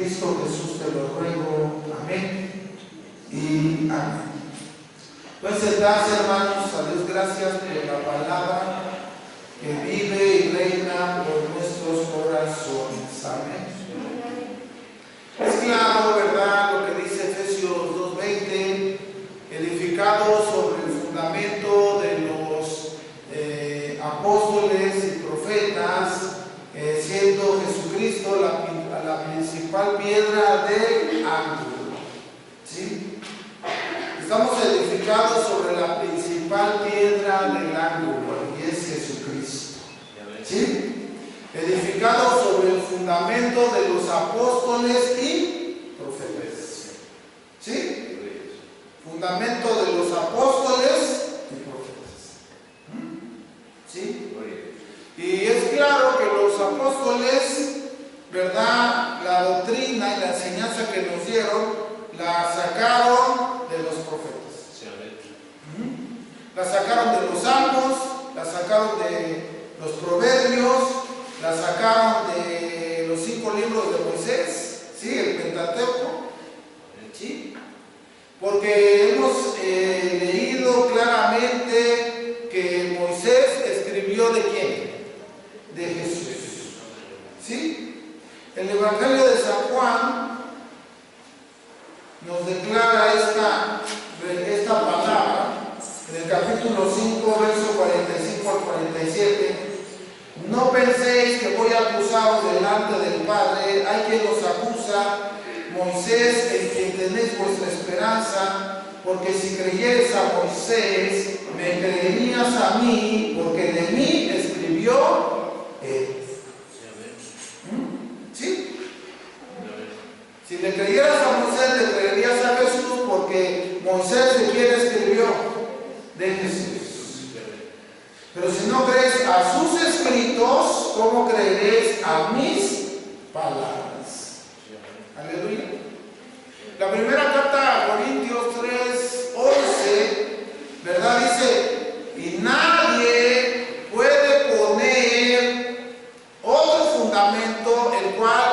Cristo Jesús te lo ruego. Amén y amén. Pueden sentarse, hermanos. A Dios gracias por la palabra que vive y reina por nuestros corazones. Amén. Es claro, ¿verdad?, lo que dice Efesios 2:20, edificado sobre el fundamento de los apóstoles y profetas, siendo Jesucristo la principal piedra del ángulo. ¿Sí? Estamos edificados sobre la principal piedra del ángulo, y es Jesucristo. ¿Sí? Edificado sobre el fundamento de los apóstoles y profetas. ¿Sí? Fundamento de los apóstoles y profetas. ¿Sí? Y es claro que los apóstoles, ¿verdad?, la doctrina y la enseñanza que nos dieron, la sacaron de los profetas. La sacaron de los salmos, la sacaron de los proverbios, la sacaron de los 5 libros de Moisés, ¿sí?, el Pentateuco, ¿sí? Porque hemos leído claramente que Moisés escribió ¿de quién? De Jesús, ¿sí? El Evangelio de San Juan nos declara esta palabra en el capítulo 5, verso 45 al 47. No penséis que voy a acusaros delante del Padre. Hay quien los acusa, Moisés, en quien tenéis vuestra esperanza, porque si creyeres a Moisés, me creerías a mí, porque de mí escribió él. ¿Sí? Si le creyeras a Moisés, le creerías a Jesús, porque Moisés de quién escribió, de Jesús. Pero si no crees a sus escritos, ¿cómo creeréis a mis palabras? Aleluya. La primera carta a Corintios 3:11, ¿verdad?, dice: y nadie puede poner otro fundamento, el cual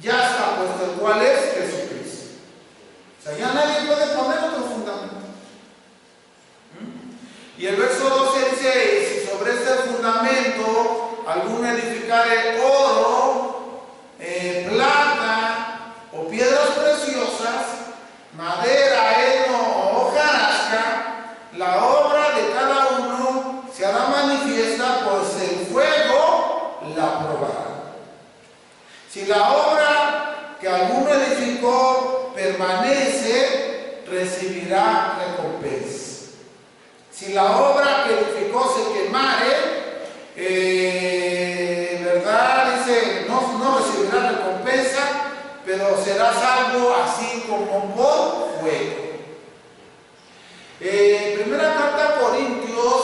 ya está puesto, el cual es Jesucristo. O sea, ya nadie puede poner otro fundamento. Y el verso 12 dice: y si sobre este fundamento alguno edificare oro, plata o piedras preciosas, madera, heno o hojarasca, la obra de cada uno se hará manifiesta, pues el fuego la probará. Si la obra que alguno edificó permanece, recibirá recompensa. Si la obra que edificó se quemare, ¿verdad?, dice, no recibirá recompensa, pero será salvo así como por fuego. Primera carta a Corintios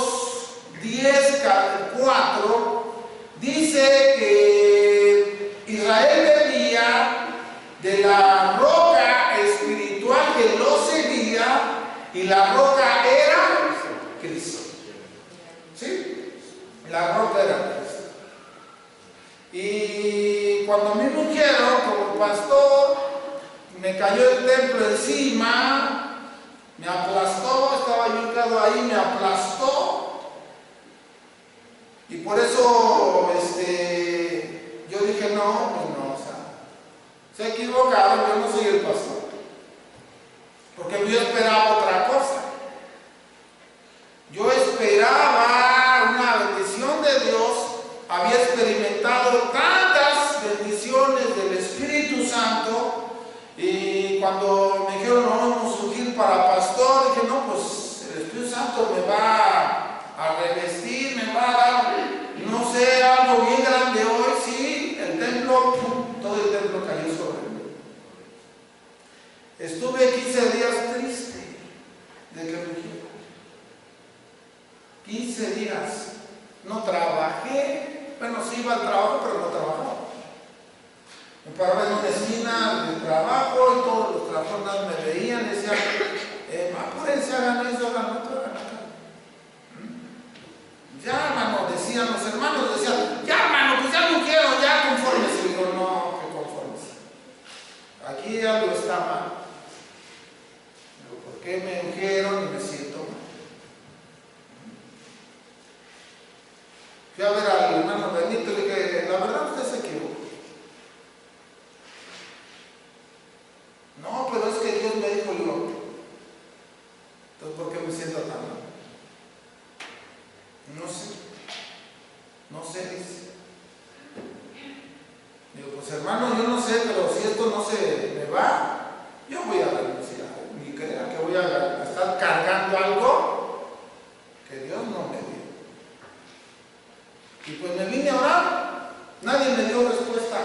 10:4 dice que Israel bebía de la roca espiritual que lo seguía, y la roca era Cristo. ¿Sí? La roca era Cristo. Y cuando a mí me ungieron como pastor, me cayó el templo encima, me aplastó, estaba yo hincado ahí, me aplastó. Y por eso yo dije, no, pues no, o sea, se equivocaron, yo no soy el pastor. Porque yo esperaba otra cosa. Yo esperaba una bendición de Dios, había experimentado tantas bendiciones del Espíritu Santo, y cuando me dijeron no vamos a ungir para pastor, dije no, pues el Espíritu Santo me va a revestir, me va a dar, no sé, algo bien grande hoy. Sí, el templo, todo el templo cayó sobre mí. Estuve 15 días triste de que me ungieron. 15 días, no trabajé, bueno, sí iba al trabajo, pero no trabajaba. Me paraba en una esquina del trabajo y todos los trabajadores me veían y decían, apúrense, hagan eso, hagan otro, hagan acá. Ya, hermano, decían los hermanos, decían, ya, hermano, pues ya no quiero, ya conformes. Y digo, no, que conformes. Fui a ver al hermano Benito y le dije, la verdad usted se equivocó. No, pero es que Dios me dijo yo. Entonces, ¿por qué me siento tan mal? No sé, dice. Digo, pues hermano, yo no sé, pero si esto no se me va, yo voy a renunciar. Ni crea que voy a estar cargando algo que Dios no me dio. Y pues me vine a orar, nadie me dio respuesta.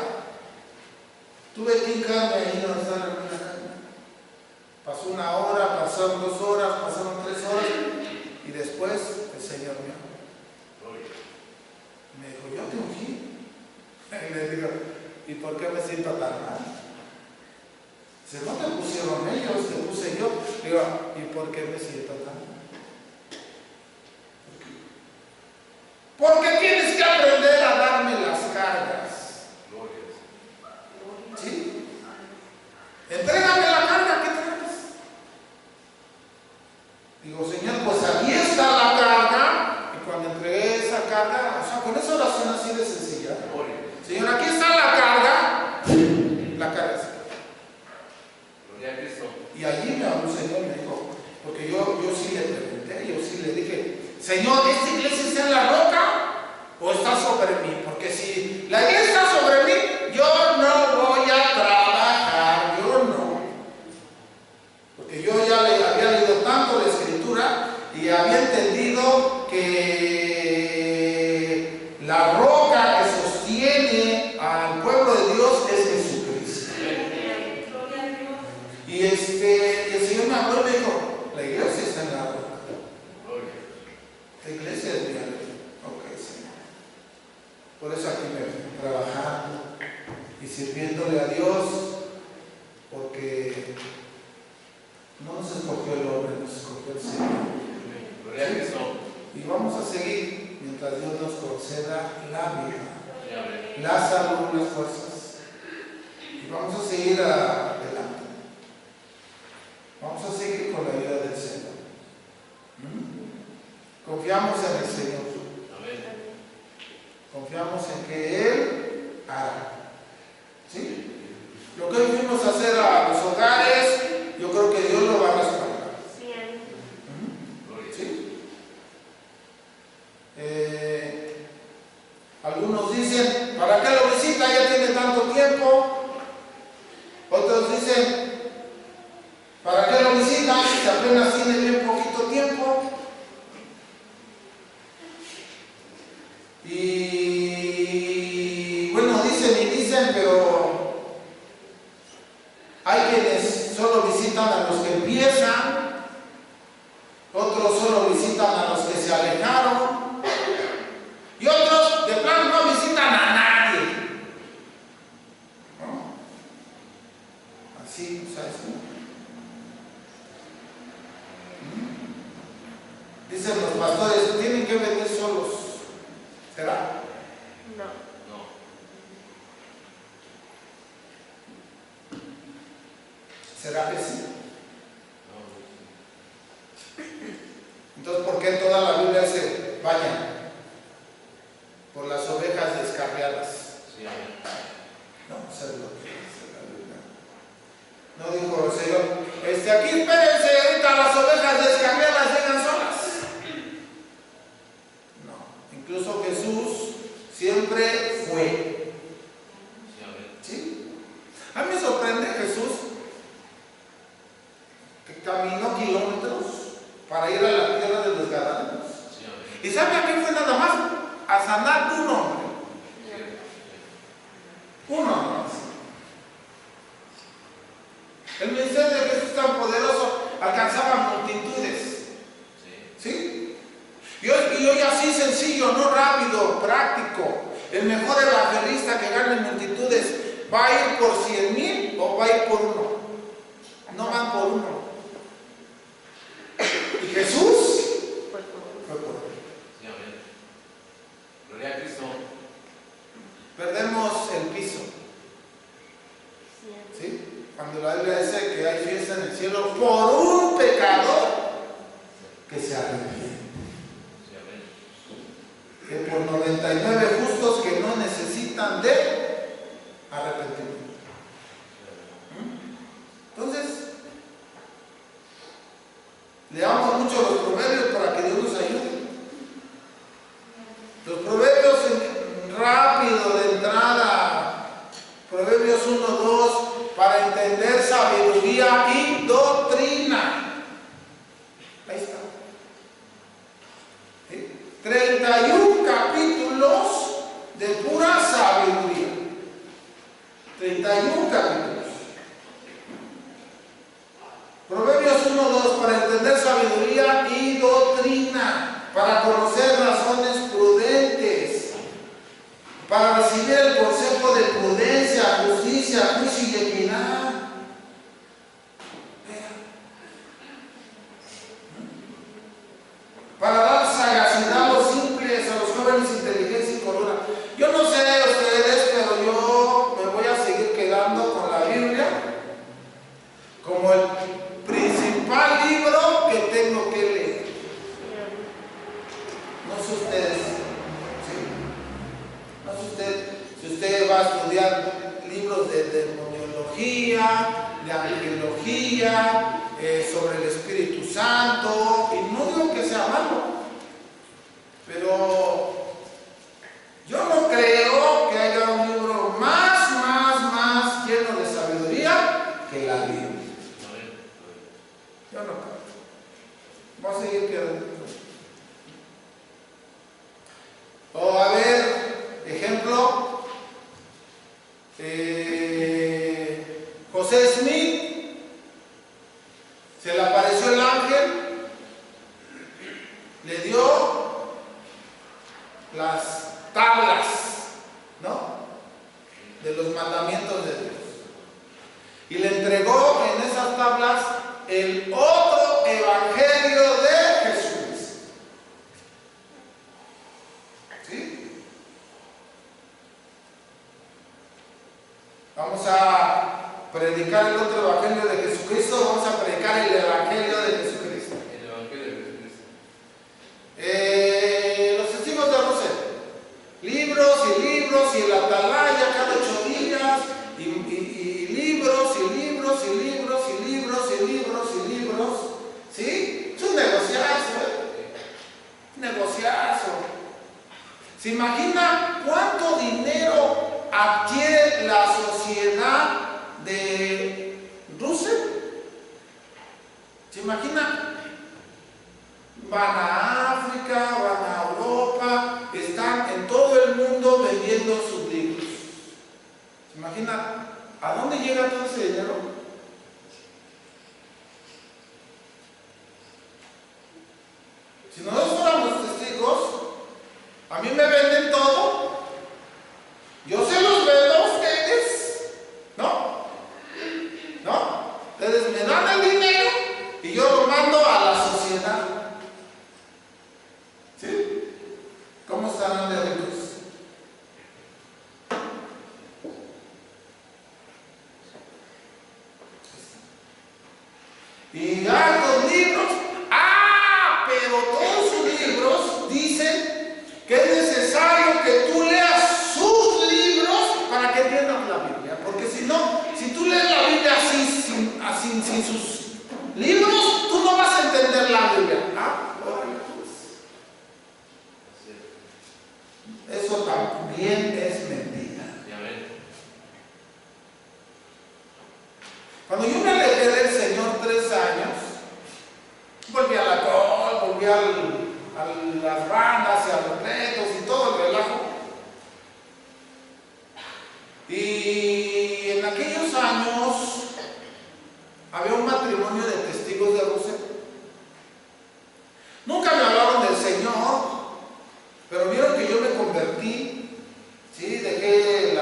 Tuve que hincarme ahí donde está la hermana Carmen. Pasó 1 hora, pasaron 2 horas, pasaron 3 horas, y después el Señor me habló. Me dijo, yo te ungí. Y le digo, ¿y por qué me siento tan mal? Si no te pusieron ellos, te puse yo. Digo, ¿y por qué me siento tan mal? Porque tienes que aprender a darme las cargas. ¿Sí? Entrégame la carga que traes. Digo, Señor, pues aquí está la carga. Y cuando entregué esa carga, o sea, con esa oración así de sencilla. Señor, aquí está la carga. La carga es. Y allí me habló el Señor y me dijo, porque yo sí le pregunté, yo sí le dije, Señor, ¿esta iglesia está en la roca o está sobre mí? Porque si la iglesia está sobre mí, yo no voy a trabajar, yo no. Porque yo ya había leído tanto la Escritura y había entendido que la roca que sostiene al pueblo de Dios es Jesucristo. Y el Señor me habló y me dijo, la iglesia está en la roca. La iglesia es mi alma. Ok, Señor. Por eso aquí me trabajando y sirviéndole a Dios, porque no nos escogió el hombre, nos escogió el Señor. ¿Sí? Y vamos a seguir mientras Dios nos conceda la vida, la salud, las fuerzas. Y vamos a seguir adelante. Vamos a seguir con la ayuda del Señor. Confiamos en el Señor. Confiamos en que Él hará. ¿Sí? Lo que hoy fuimos a hacer a los hogares, yo creo que Dios lo va a respaldar. ¿Sí? Algunos dicen, ¿para qué lo visita? Ya tiene tanto tiempo. Otros dicen, ¿para qué lo visita? Si apenas tiene bien poquito tiempo. Y bueno, dicen, pero hay quienes solo visitan a los que empiezan, otros solo visitan a los que se alejaron, y otros de plano no visitan a nadie. ¿No? Así, ¿sabes? Dicen los pastores, tienen que venir solos. ¿Será? No. ¿Será que sí? Entonces, ¿por qué toda la Biblia dice, vayan por las ovejas descarriadas? No, eso es lo que dice la Biblia. No dijo el Señor, aquí espérense, ahorita las ovejas descarriadas llegan solas. Incluso Jesús siempre fue. ¿Sí? A mí me sorprende Jesús que caminó kilómetros para ir a la tierra de los Gadarenos. ¿Y sabe a quién fue nada más? A sanar un hombre. Un hombre. El ministerio de Jesús tan poderoso alcanzaba multitudes. ¿Sí? Y hoy así sencillo, no rápido, práctico. El mejor evangelista que gana en multitudes, ¿va a ir por 100,000 o va a ir por uno? No van por uno. ¿Y Jesús? Fue por uno. Gloria a Cristo. Perdemos el piso. ¿Sí? Cuando la Biblia dice que hay fiesta en el cielo por un pecador que se arrepiente. Que por no 99 justos que no necesitan de arrepentimiento. Entonces, leamos mucho los proverbios para que Dios nos ayude. Los proverbios rápido de entrada, Proverbios 1, 2, para entender sabiduría y doctrina. Ahí está. ¿Sí? 31 capítulos de pura sabiduría. 31 capítulos. Proverbios 1, 2, para entender sabiduría y doctrina, para conocer razones prudentes, para recibir el consejo de prudencia, justicia, juicio y equidad. Para dar sagacidad a los simples, a los jóvenes inteligencia y cordura. Yo no sé ustedes, pero yo me voy a seguir quedando con la Biblia como el principal libro que tengo que leer. No sé ustedes, ¿sí? No sé si usted va a estudiar libros de demoniología, de angelología, sobre el Espíritu Santo, y no digo que sea malo, pero yo no creo que haya un libro más lleno de sabiduría que la Biblia. Yo no creo. Vamos a seguir quedando. O a ver, ejemplo, José Smith, se le apareció el ángel, le dio las tablas, ¿no?, de los mandamientos de Dios, y le entregó en esas tablas el otro evangelio de Jesús. ¿Sí? Vamos a predicar el otro evangelio de Jesucristo, vamos a predicar el evangelio de Jesucristo. El evangelio de Jesucristo. Los testigos de Rosel, libros y libros, y el atalaya cada 8 días, y libros y libros y libros y libros y libros y libros. ¿Sí? Es un negociazo, negociazo. ¿Se imagina cuánto dinero adquiere la sociedad de Russell? ¿Se imagina? Van a África, van a Europa, están en todo el mundo vendiendo sus libros. ¿Se imagina a dónde llega todo ese dinero? Si nosotros fuéramos testigos, a mí me venden todo, yo se los vendo a ustedes, ¿no? Ustedes me dan el dinero y yo lo mando a la sociedad. ¿Sí? ¿Cómo estarán de ricos? Y hartos libros. Pero todos sus libros dicen que es necesario que tú leas sus libros para que entiendas la Biblia. Porque si no, si tú lees la Biblia así, sin sus libros, tú no vas a entender la Biblia. Eso también es mentira. Cuando yo me alejé del Señor 3 años, volví al alcohol, volví a las bandas y a los retos y todo el relajo. Y en aquellos años había un matrimonio de testigos de Russell. Nunca me hablaron del Señor, pero vieron que yo me convertí, ¿sí? Dejé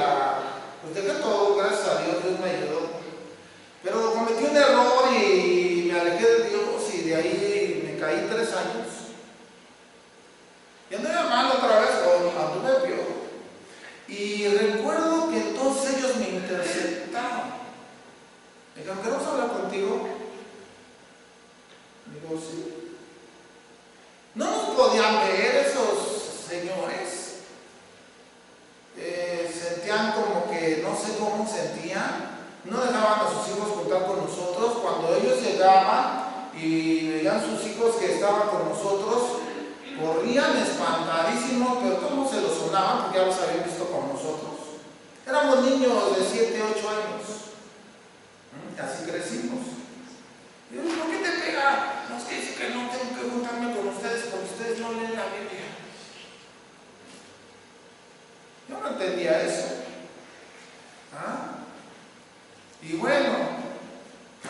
todo, gracias a Dios, Dios me ayudó. Pero cometí un error y me alejé de Dios, y de ahí me caí 3 años. Y andaba mal otra consentían, no dejaban a sus hijos contar con nosotros. Cuando ellos llegaban y veían sus hijos que estaban con nosotros, corrían espantadísimos, pero todos se los sonaban porque ya los habían visto con nosotros. Éramos niños de 7, 8 años. Así crecimos. Y yo, ¿por qué te pega? No, es que dice que no tengo que juntarme con ustedes porque ustedes no leen la Biblia. Yo no entendía eso. Y bueno,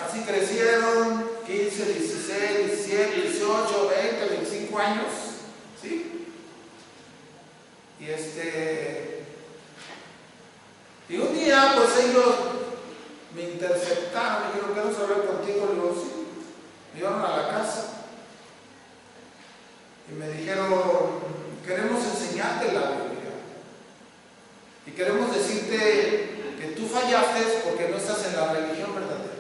así crecieron 15, 16, 17, 18, 20, 25 años. ¿Sí? Y un día, pues ellos me interceptaron, me dijeron, ¿queremos hablar contigo? Le digo, sí. Me llevaron a la casa y me dijeron, queremos enseñarte la Biblia y queremos decirte que tú fallaste porque no estás en la religión verdadera.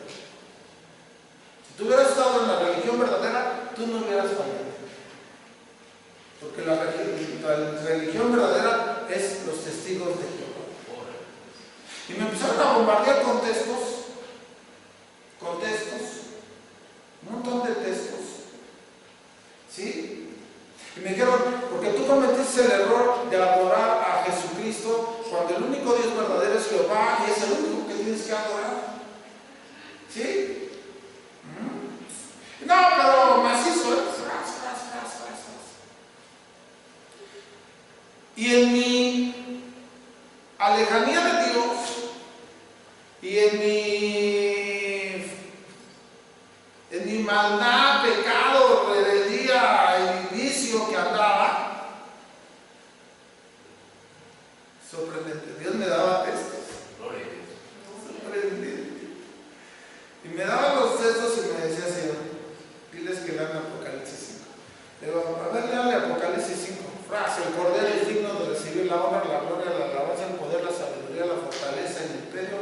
Si tú hubieras estado en la religión verdadera, tú no hubieras fallado, porque la religión verdadera es los testigos de Jehová. Y me empezaron a bombardear con textos, un montón de textos, ¿sí? Y me dijeron, porque tú cometiste el error de adorar a Jesucristo cuando el único Dios verdadero es Jehová y es el único que tienes que adorar, ¿sí? No, pero macizo, y en mi alejanía de Dios y en mi maldad, pecado, rebeldía y vicio que andaba, sorprendente, Dios me daba textos, sorprendente, y me daba los textos y me decía, Señor, diles que lean Apocalipsis 5. Le digo, a ver, léale Apocalipsis 5. Frase: el Cordero es digno de recibir la honra, la gloria, la alabanza, el poder, la sabiduría, la fortaleza, el imperio,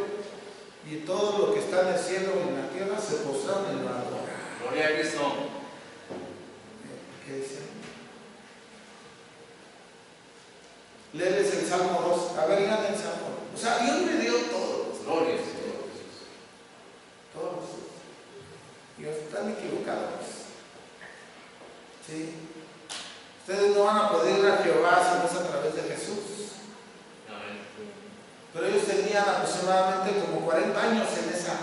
y todo lo que está en el cielo y en la tierra se postraron en la adoraron. Gloria a Cristo. ¿Qué dice? Léeles el Salmo 2. A ver, lean el Salmo. O sea, Dios me dio todo. Gloria a Dios. Todos. Y están equivocados. ¿Sí? Ustedes no van a poder ir a Jehová si no es a través de Jesús. Amén. Pero ellos tenían aproximadamente como 40 años en esa.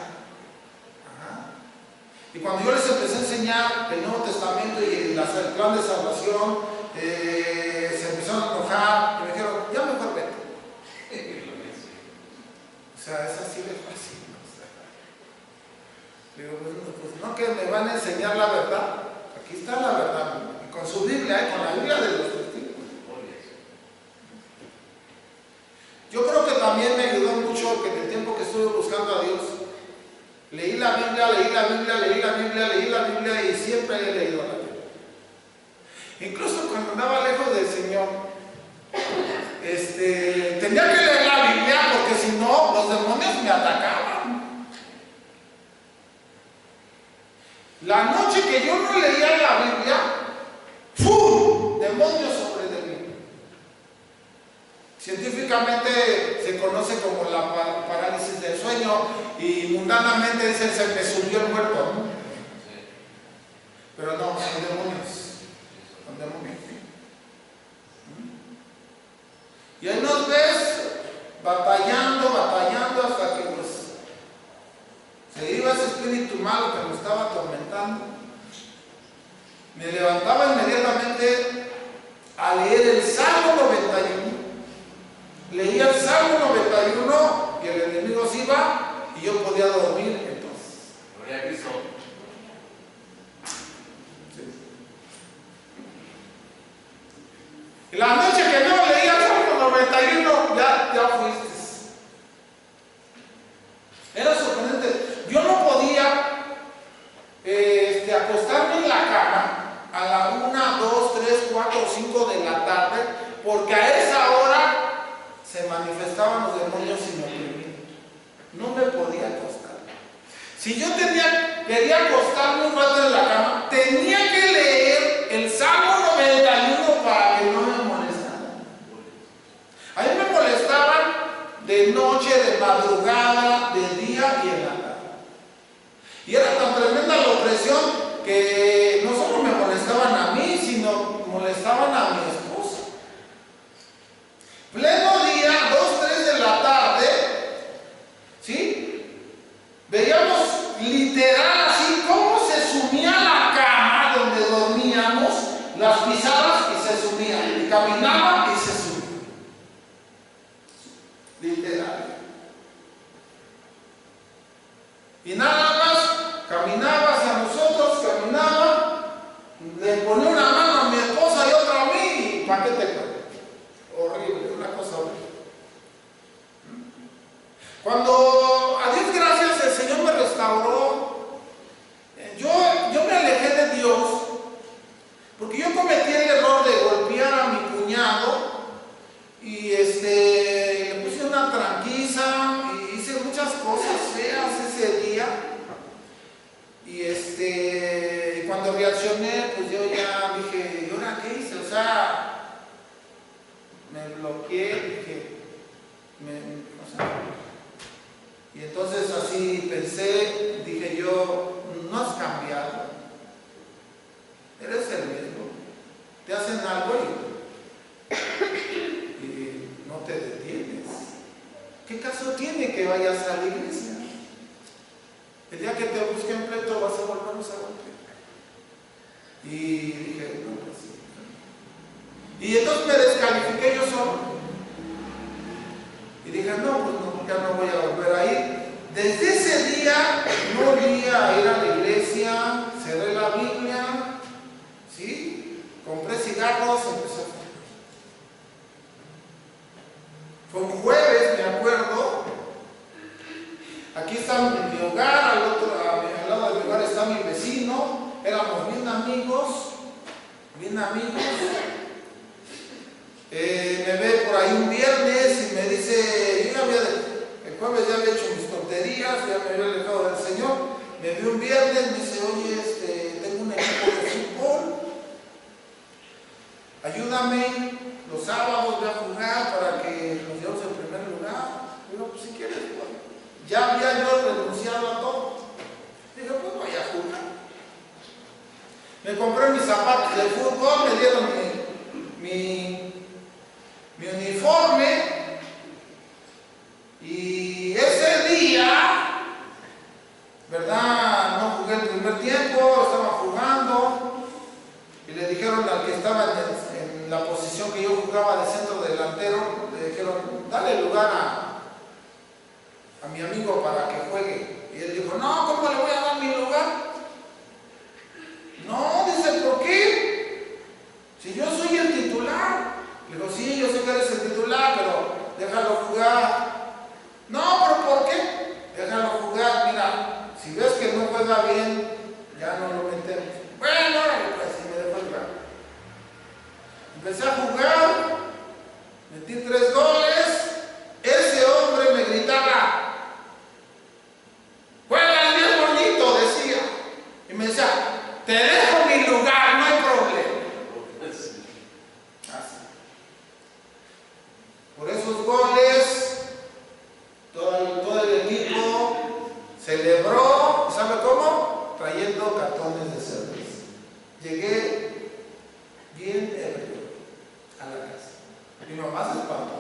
Y cuando yo les empecé a enseñar el Nuevo Testamento y el plan de salvación, se empezaron a enojar y me dijeron, ya mejor vete. O sea, es así de fácil. Digo, pues no, que me van a enseñar la verdad. Aquí está la verdad. Y con su Biblia, con la Biblia de los testigos. Yo creo que también me ayudó mucho que en el tiempo que estuve buscando a Dios, leí la Biblia y siempre he leído la Biblia. Incluso cuando andaba lejos del Señor, tenía que leer la Biblia porque si no, los demonios me atacaban. La noche que yo no leía la Biblia, ¡fum!, demonios sobre de mí. Científicamente se conoce como la parálisis del sueño y mundanamente dicen se me subió el muerto, ¿no? Pero no, son demonios. Son demonios. Y ahí nos ves batallando hasta que pues se iba ese espíritu malo que me estaba atormentando. Me levantaba inmediatamente a leer el Salmo 91. Leía el Salmo 91 y el enemigo se iba y yo podía dormir entonces. Gloria a Cristo. Sí. Y la noche que no leía el Salmo 91, ya fuiste. Era sorprendente. Yo no podía acostarme en la cama a la 1, 2, 3, 4 o 5 de la tarde, porque a esa hora se manifestaban los demonios y me oprimían. No me podía acostar. Si yo quería acostarme un rato en la cama, tenía que leer el Salmo 91 para que no me molestaran. A mí me molestaban de de noche, de madrugada, de día y en la tarde. Y era tan tremenda la opresión que no solo me molestaban a mí, sino molestaban a mi esposa. Pleno día, 2, 3 de la tarde, ¿sí? Veíamos literal así cómo se sumía la cama donde dormíamos, las pisadas y se sumía, y caminaba y se sumía. Literal. Y nada más caminaba hacia nosotros, caminaba, le ponía una mano a mi esposa y otra a mí, y ¿para qué te cuento? Horrible, una cosa horrible. Cuando a Dios gracias el Señor me restauró, yo me alejé de Dios, porque yo cometí el error de golpear a mi cuñado y le puse una tranquiza y hice muchas cosas feas ese día. Y cuando reaccioné, pues yo ya dije, ¿y ahora qué hice? O sea, me bloqueé, dije, o sea, y entonces así pensé, dije yo, no has cambiado, eres el mismo, te hacen algo y no te detienes. ¿Qué caso tiene que vayas a la iglesia? El día que te busquen pleito vas a volvernos a golpear. Y dije, no, pues sí. Y entonces me descalifiqué yo solo. Y dije, no, pues no, ya no voy a volver a ir. Desde ese día no volví a ir a la iglesia, cerré la Biblia, ¿sí? Compré cigarros, empecé a fumar. Fue un jueves, me acuerdo. Aquí está mi hogar, al lado de mi hogar está mi vecino, éramos bien amigos. Me ve por ahí un viernes y me dice, el jueves ya había hecho mis tonterías, ya me había alejado del Señor, me ve un viernes, me dice, oye, tengo un equipo de fútbol, ayúdame, los sábados voy a jugar para que nos llevemos en primer lugar. Digo, pues si quieres, pues. Ya había yo renunciado a todo. Dije, pues voy a jugar. Me compré mis zapatos de fútbol, me dieron mi uniforme. Y ese día, ¿verdad? No jugué el primer tiempo, estaba jugando. Y le dijeron al que estaba en la posición que yo jugaba de centro delantero, le dijeron, dale lugar a mi amigo para que juegue. Y él dijo, no, ¿cómo le voy a dar mi lugar? No, dice, ¿por qué? Si yo soy el titular. Le digo, sí, yo sé que eres el titular, pero déjalo jugar. No, pero ¿por qué? Déjalo jugar, mira, si ves que no juega bien, ya no lo metemos. Bueno, pues si me dejó jugar. Empecé a jugar, metí 3 goles, ese hombre me gritaba, juega bien bonito, decía. Y me decía, te dejo mi lugar, no hay problema. Así. Por esos goles, todo el equipo celebró, ¿sabe cómo? Trayendo cartones de cerveza. Llegué bien ebrio a la casa. Mi mamá se espantó.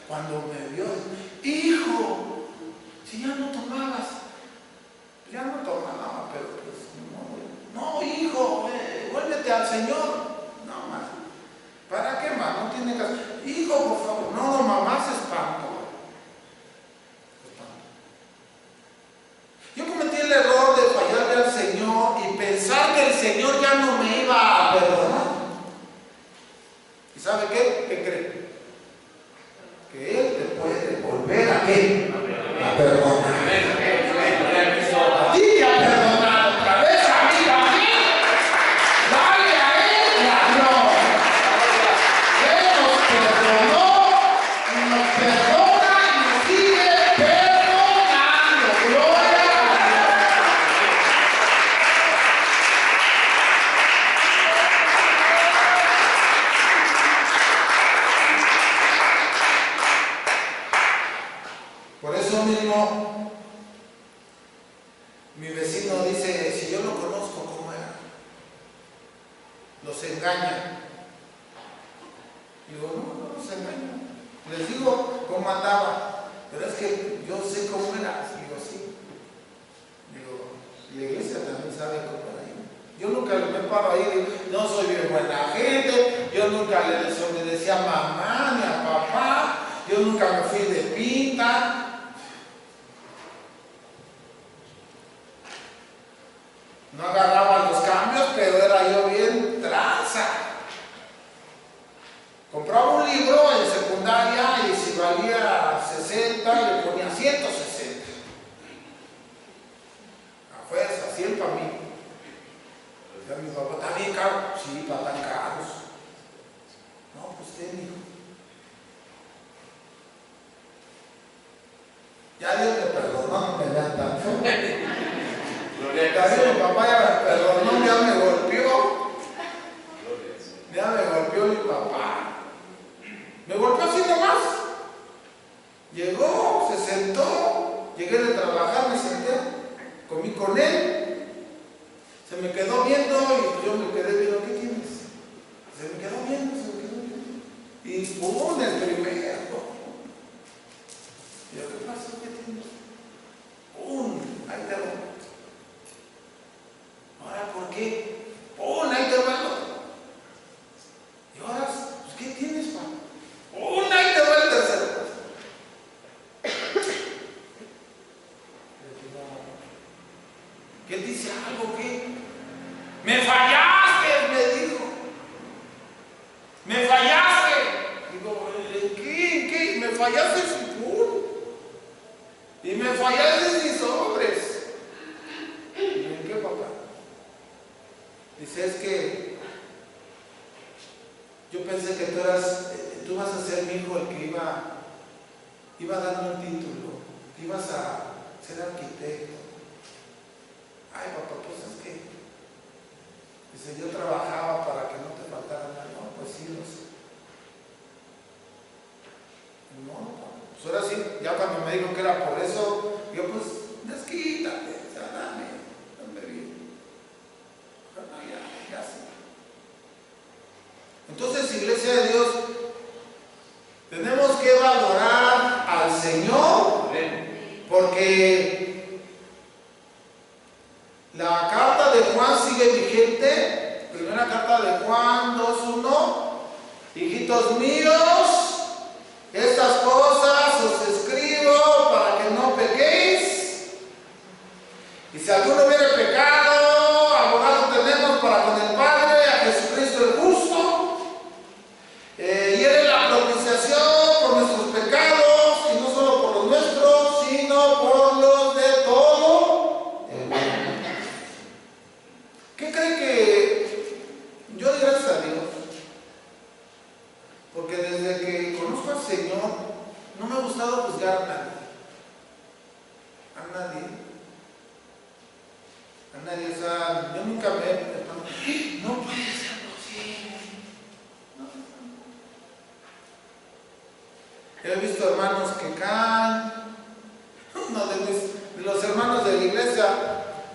Cuando me vio, hijo, si ya no tomabas, ya no tomaba, pero pues no, hijo, vuélvete al Señor. No, más. ¿Para qué más? No tiene caso. Hijo, por favor, no, mamá se espantó. Yo cometí el error de fallarle al Señor y pensar que el Señor ya no me iba a perdonar. ¿Y sabe qué? ¿Qué cree? Que Él te puede volver a qué? A perdonar. A ti te ha perdonado otra vez, a mí también. Dale a Él la gloria. Él nos perdonó, nos perdona y nos sigue perdonando. Gloria a Dios. Digo, no se engañan. Les digo cómo andaba, pero es que yo sé cómo era. Digo, sí. Digo, la iglesia también sabe cómo era yo. Yo nunca me paro ahí, digo, no soy bien buena gente, yo nunca le desobedecía a mamá ni a papá, yo nunca me fui de pinta. No agarraba los cambios, pero era yo bien tranza. Compraba un libro en secundaria y si valía 60 le ponía 160. A fuerza, 100 para mí. Decía mi papá, ¿está bien caro? Sí, para tan caros. No, pues usted dijo. Ya Dios me perdonó, no me vean tan feo. Mi papá ya me perdonó, ya me golpeó. Ya me golpeó mi papá. Me golpeó así nomás. Llegó, se sentó, llegué de trabajar, me senté, comí con él. Se me quedó viendo y yo me quedé viendo, ¿qué tienes? Se me quedó viendo. Y ¡pum! El primero. Y yo, ¿qué pasa? ¿Qué tienes? ¡Pum! Ahí te voy. Ahora, ¿por qué? ¡Pum! Ahí te va el otro. Y ahora, pues, ¿qué tienes, papá? ¡Pum! Ahí te va el tercero. ¿Qué dice algo? ¿Qué? ¡Me fallaste! Me dijo. ¡Me fallaste! Digo, ¿qué? ¿Me fallaste sin puro? Y me fallaste sin sobres. ¿Y en qué, papá? Dice, es que yo pensé que tú vas a ser mi hijo el que iba a darme un título, que ibas a ser arquitecto. Ay, papá, pues es que, dice, yo trabajaba para que no te faltara nada. No, pues sí, lo sé. No, pues ahora sí, ya cuando me dijo que era por eso, yo pues, desquítate, o sea, dame bien. Bueno, ya sí. Entonces, Iglesia de Dios, tenemos que valorar al Señor, porque la carta de Juan sigue vigente. Primera carta de Juan 2:1. Hijitos míos, estas cosas os escribo para que no pequéis. Y si alguno hubiere pecado, abogado tenemos para con el Padre, a Jesucristo el justo. Y Él es la propiciación por nuestros pecados, y no solo por los nuestros, sino por los de todo el mundo. ¿Qué creen que yo doy gracias a Dios? Porque desde que conozco al Señor, no me ha gustado juzgar a nadie. A nadie, o sea, yo nunca me he... No puede ser posible. No. He visto hermanos que caen. Uno de los hermanos de la iglesia,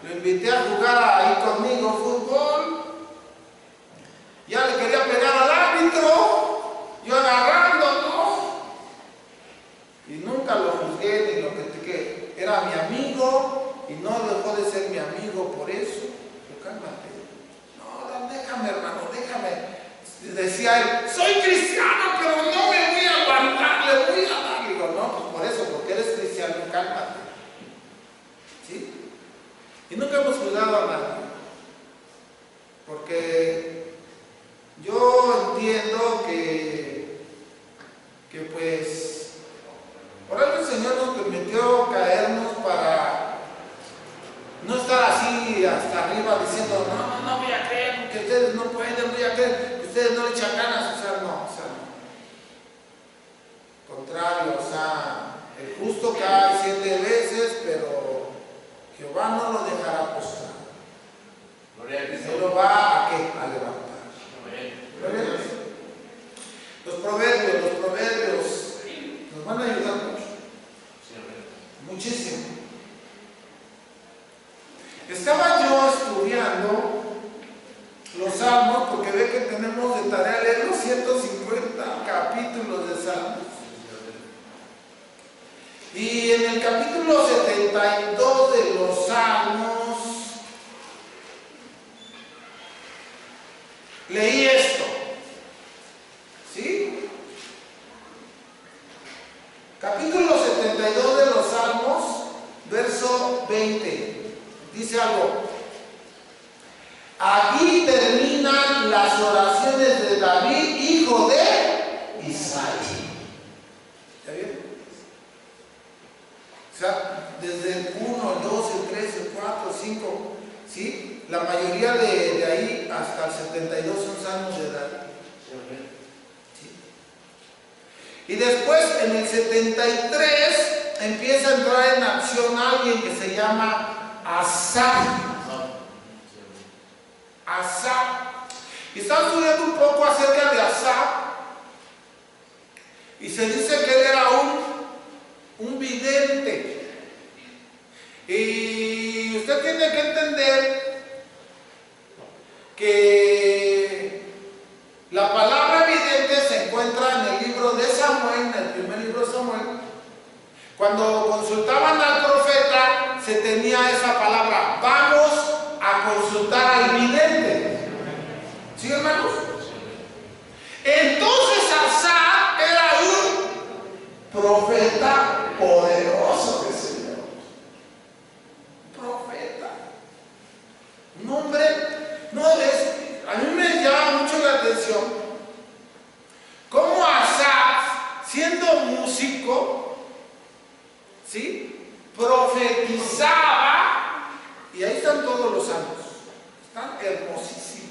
lo invité a jugar ahí conmigo fútbol. Ya le quería pegar al árbitro, yo agarrándolo. Y nunca lo juzgué ni lo critiqué. Era mi amigo y no dejó de ser mi amigo por eso. Pero cálmate. No, déjame, hermano, déjame. Decía él, soy cristiano, pero no me voy a aguantar, le voy a dar. Digo, no, pues por eso, porque eres cristiano, cálmate. ¿Sí? Y nunca hemos juzgado a nadie. Porque yo entiendo que pues, por algo el Señor nos permitió caernos para no estar así hasta arriba diciendo, no voy a creer, porque ustedes no pueden, voy a creer, ustedes no le echan ganas, o sea, no. Contrario, o sea, el justo cae 7 veces, pero Jehová no lo dejará postrar. Él lo va a ¿qué? A levantar. Los proverbios nos van a ayudar mucho. Muchísimo. Estaba yo estudiando los salmos porque ve que tenemos de tarea leer los 150 Y en el capítulo 72 de los Salmos, leí esto. ¿Sí? Capítulo 72 de los Salmos, verso 20. Dice algo. Aquí terminan las oraciones de David, hijo de Isaí. ¿Está bien? O sea, desde el 1, el 2, el 3, el 4, el 5, ¿sí? La mayoría de ahí hasta el 72 son salmos de David. ¿Sí? Y después, en el 73, empieza a entrar en acción alguien que se llama Asaf. Asaf. Y estaba estudiando un poco acerca de Asaf. Y se dice que él era un vidente. Y usted tiene que entender que la palabra vidente se encuentra en el libro de Samuel, en el primer libro de Samuel. Cuando consultaban al profeta, se tenía esa palabra: vamos a consultar al vidente. ¿Sí, hermanos? Entonces Asaf era un profeta poderoso del Señor. Profeta. Un hombre, a mí me llama mucho la atención cómo Asaf, siendo músico, ¿sí?, profetizaba, y ahí están todos los salmos. Están hermosísimos.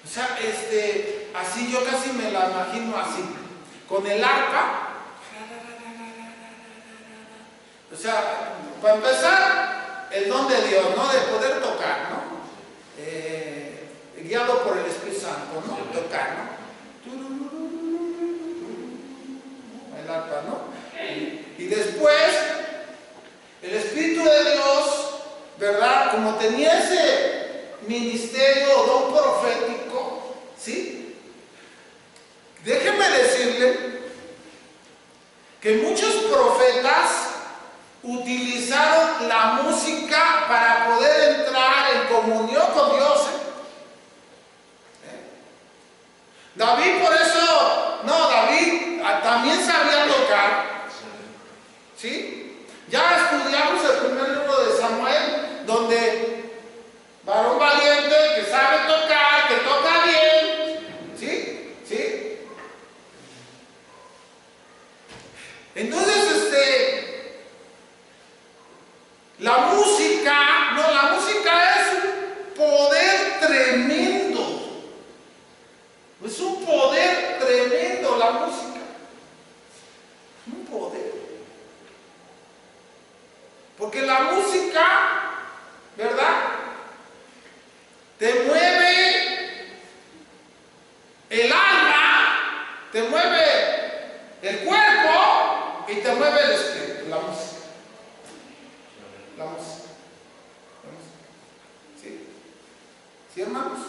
O sea, así yo casi me la imagino así, con el arpa. O sea, para empezar, el don de Dios, ¿no? De poder tocar, ¿no? Guiado por el Espíritu Santo, ¿no? Tocar, ¿no? El arpa, ¿no? Y después, el Espíritu de Dios, ¿verdad? Como tenía ese ministerio o don profético, ¿sí? Déjenme decirle que muchos profetas utilizaron la música para poder entrar en comunión con Dios. David, por eso, David también sabía tocar, ¿sí? Ya estudiamos el primer libro de Samuel, donde varón valiente que sabe tocar, que toca bien, ¿sí? ¿Sí? Entonces, la música es un poder tremendo. Es un poder tremendo la música. Es un poder. Porque la música, ¿verdad?, te mueve el alma, te mueve el cuerpo y te mueve el espíritu. La música. La música. La música. ¿Sí? ¿Sí, hermanos?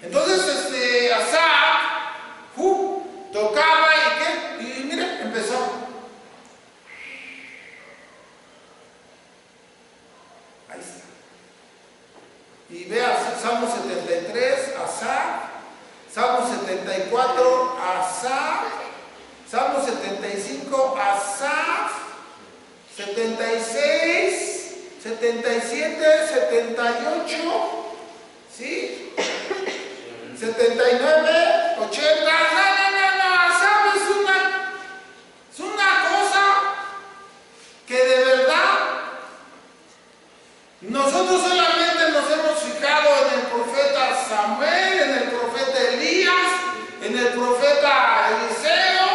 Entonces, Asaf tocaba y ¿qué? Y mire, empezó. Ahí está. Y vea, Salmo 73, Asaf. Salmo 74, Asaf. Salmo 75, Asaf. 76, 77, 78, ¿sí? 79, 80, Asaf es una cosa que de verdad nosotros solamente nos hemos fijado en el profeta Samuel, en el profeta Elías, en el profeta Eliseo,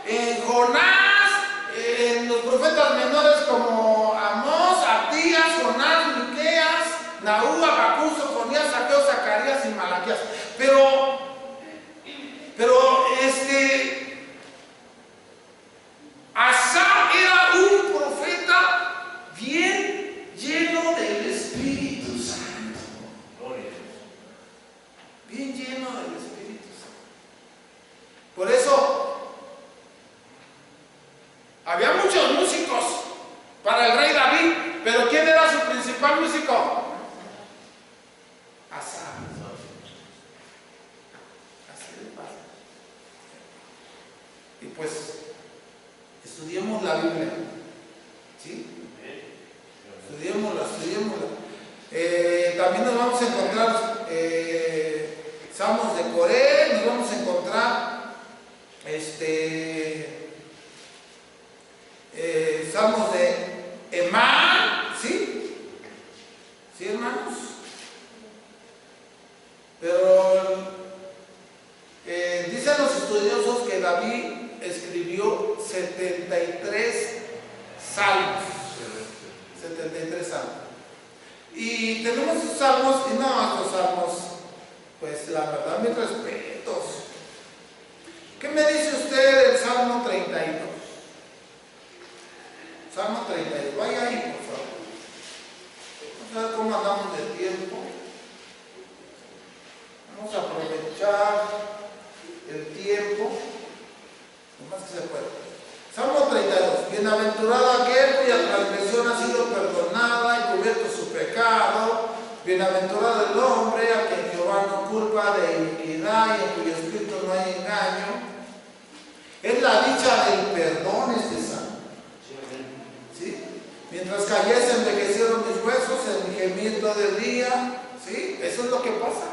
en Jonás, en los profetas menores como Amós, Abdías, Jonás, Miqueas, Nahú, Habacuc, Sofonías, Ageo, Zacarías y Malaquías. Pero Asaf era un profeta bien lleno del Espíritu Santo. Bien lleno del Espíritu Santo. Por eso pues estudiemos la Biblia, ¿sí? Estudiémosla. También nos vamos a encontrar Salmos de Coré, nos vamos a encontrar Salmos de Emán, ¿sí? ¿Sí, hermanos? Pero dicen los estudiosos que David escribió 73 salmos. 73 salmos. Y tenemos esos salmos, y no, estos salmos, pues la verdad, mis respetos. ¿Qué me dice usted del Salmo 32? Salmo 32, vaya ahí, por favor. Vamos a ver cómo andamos de tiempo. Vamos a aprovechar el tiempo lo más que se puede. Salmo 32. Bienaventurado aquel cuya transgresión ha sido perdonada y cubierto su pecado. Bienaventurado el hombre a quien Jehová no culpa de iniquidad y en cuyo espíritu no hay engaño. Es la dicha del perdón este salmo. ¿Sí? Mientras callé se envejecieron mis huesos, en mi gemir todo el día. ¿Sí? Eso es lo que pasa.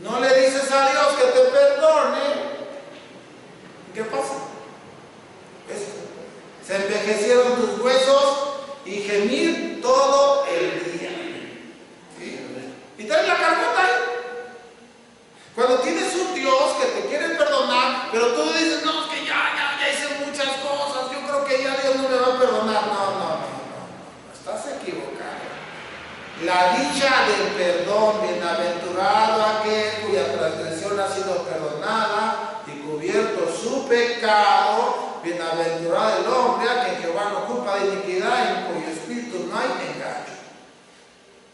No le dices a Dios que te perdone. ¿Qué pasa? Esto. Se envejecieron tus huesos y gemir todo el día. ¿Sí? Y traes la cargota ahí. Cuando tienes un Dios que te quiere perdonar, pero tú dices, no, es que ya hice muchas cosas, yo creo que ya Dios no me va a perdonar. No. Estás equivocado. La dicha del perdón, bienaventurado aquel cuya transgresión ha sido perdonada y cubierto su pecado, bienaventurado el hombre a quien Jehová no culpa de iniquidad y en cuyo espíritu no hay engaño.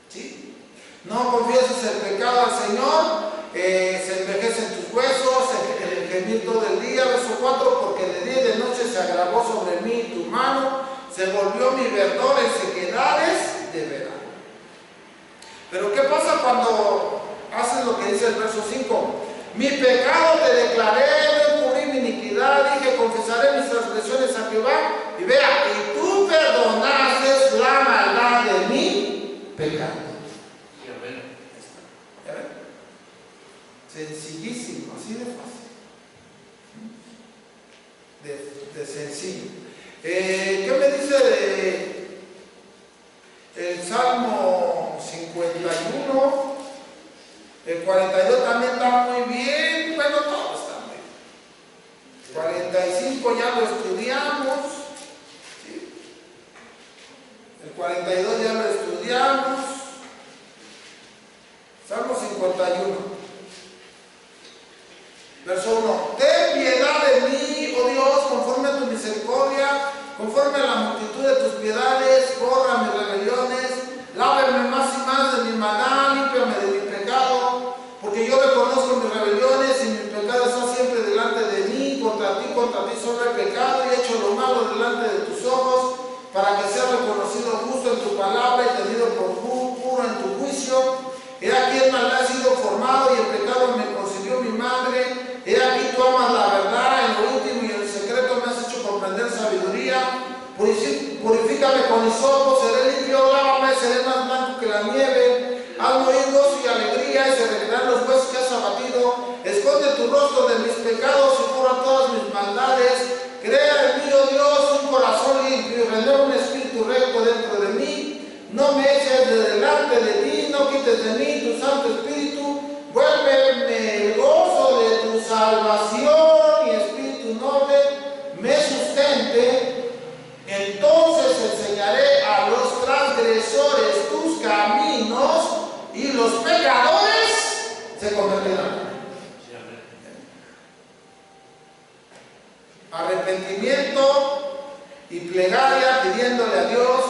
¿Sí? No confieses el pecado al Señor, se envejecen tus huesos, el gemir todo el día, verso 4, porque de día y de noche se agravó sobre mí tu mano, se volvió mi verdor en sequedades de verano. Pero ¿qué pasa cuando haces lo que dice el verso 5? Mi pecado te declaré, no encubrí mi iniquidad, dije, confesaré mis transgresiones a Jehová, y vea, y tú perdonaste la maldad de mi pecado. ¿Ya ven? Sencillísimo, así de fácil. De sencillo. ¿Qué me dice el Salmo 51? El 42 también está muy bien. Bueno, todo está muy bien. 45 ya lo estudiamos. ¿Sí? El 42 ya lo estudiamos. Salmo 51. Verso 1. Ten piedad de mí, oh Dios, conforme a tu misericordia, conforme a la multitud de tus piedades, borra mis rebeliones, lávame más y más de mi maldad, límpiame de mi pecado, porque yo reconozco mis rebeliones y mi pecado está siempre delante de mí, contra ti solo he pecado y he hecho lo malo delante de tus ojos, para que sea reconocido justo en tu palabra y tenido por puro en tu juicio. He aquí en maldad he sido formado y el pecado me concibió mi madre. He aquí tú amas la verdad en lo íntimo y en el secreto me has hecho comprender sabiduría. Purifícame con hisopo, seré limpio, lávame, seré más blanco que la nieve. Hazme oír gozo y alegría y se regenerarán los huesos que has abatido. Esconde tu rostro de mis pecados y cubra todas mis maldades. Crea en mí, oh Dios, un corazón limpio y renueva un espíritu recto dentro de mí. No me eches de delante de ti, no quites de mí tu Santo Espíritu. Vuélveme el gozo de tu salvación y espíritu noble me sustente. Entonces enseñaré a los transgresores tus caminos y los pecadores se convertirán. Arrepentimiento y plegaria pidiéndole a Dios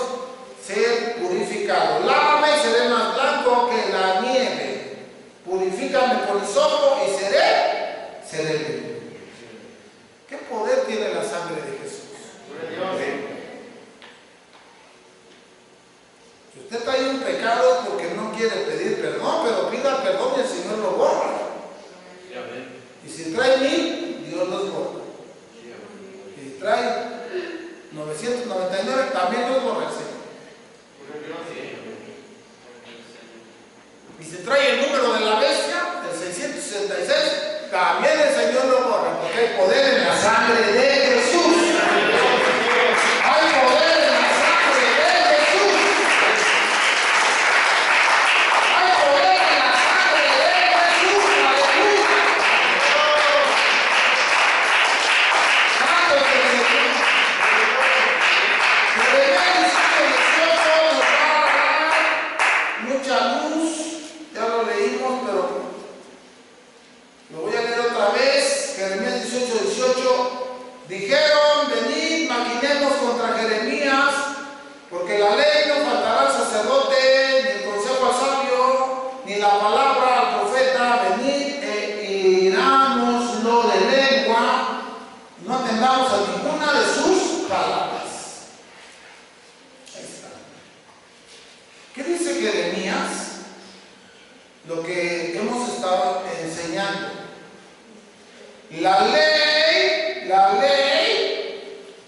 ser purificado. Lávame y seré más blanco que la nieve. Purifícame con hisopo y seré limpio. ¿Qué poder tiene la sangre de Jesús? Si usted trae un pecado es porque no quiere pedir perdón, pero pida perdón y el Señor lo borra. Y si trae 1000, Dios los borra. 699 también los borra el Señor. Y si trae el número de la bestia, el 666, también el Señor lo borra, porque hay poder en la sangre de Jesús. Hay poder en la sangre de Jesús. Hay poder en la sangre de Jesús. Aleluya. Santo es el Señor. Jeremías 18 nos va a dar mucha luz. Ya lo leímos, pero lo voy a leer otra vez. Jeremías 18. Dijeron, venid, maquinemos contra Jeremías, porque la ley no faltará al sacerdote, ni el consejo al sabio, ni la palabra al profeta. Venid e irámoslo de lengua, no atendamos a ninguna de sus palabras. Ahí está. ¿Qué dice Jeremías? Lo que hemos estado enseñando. La ley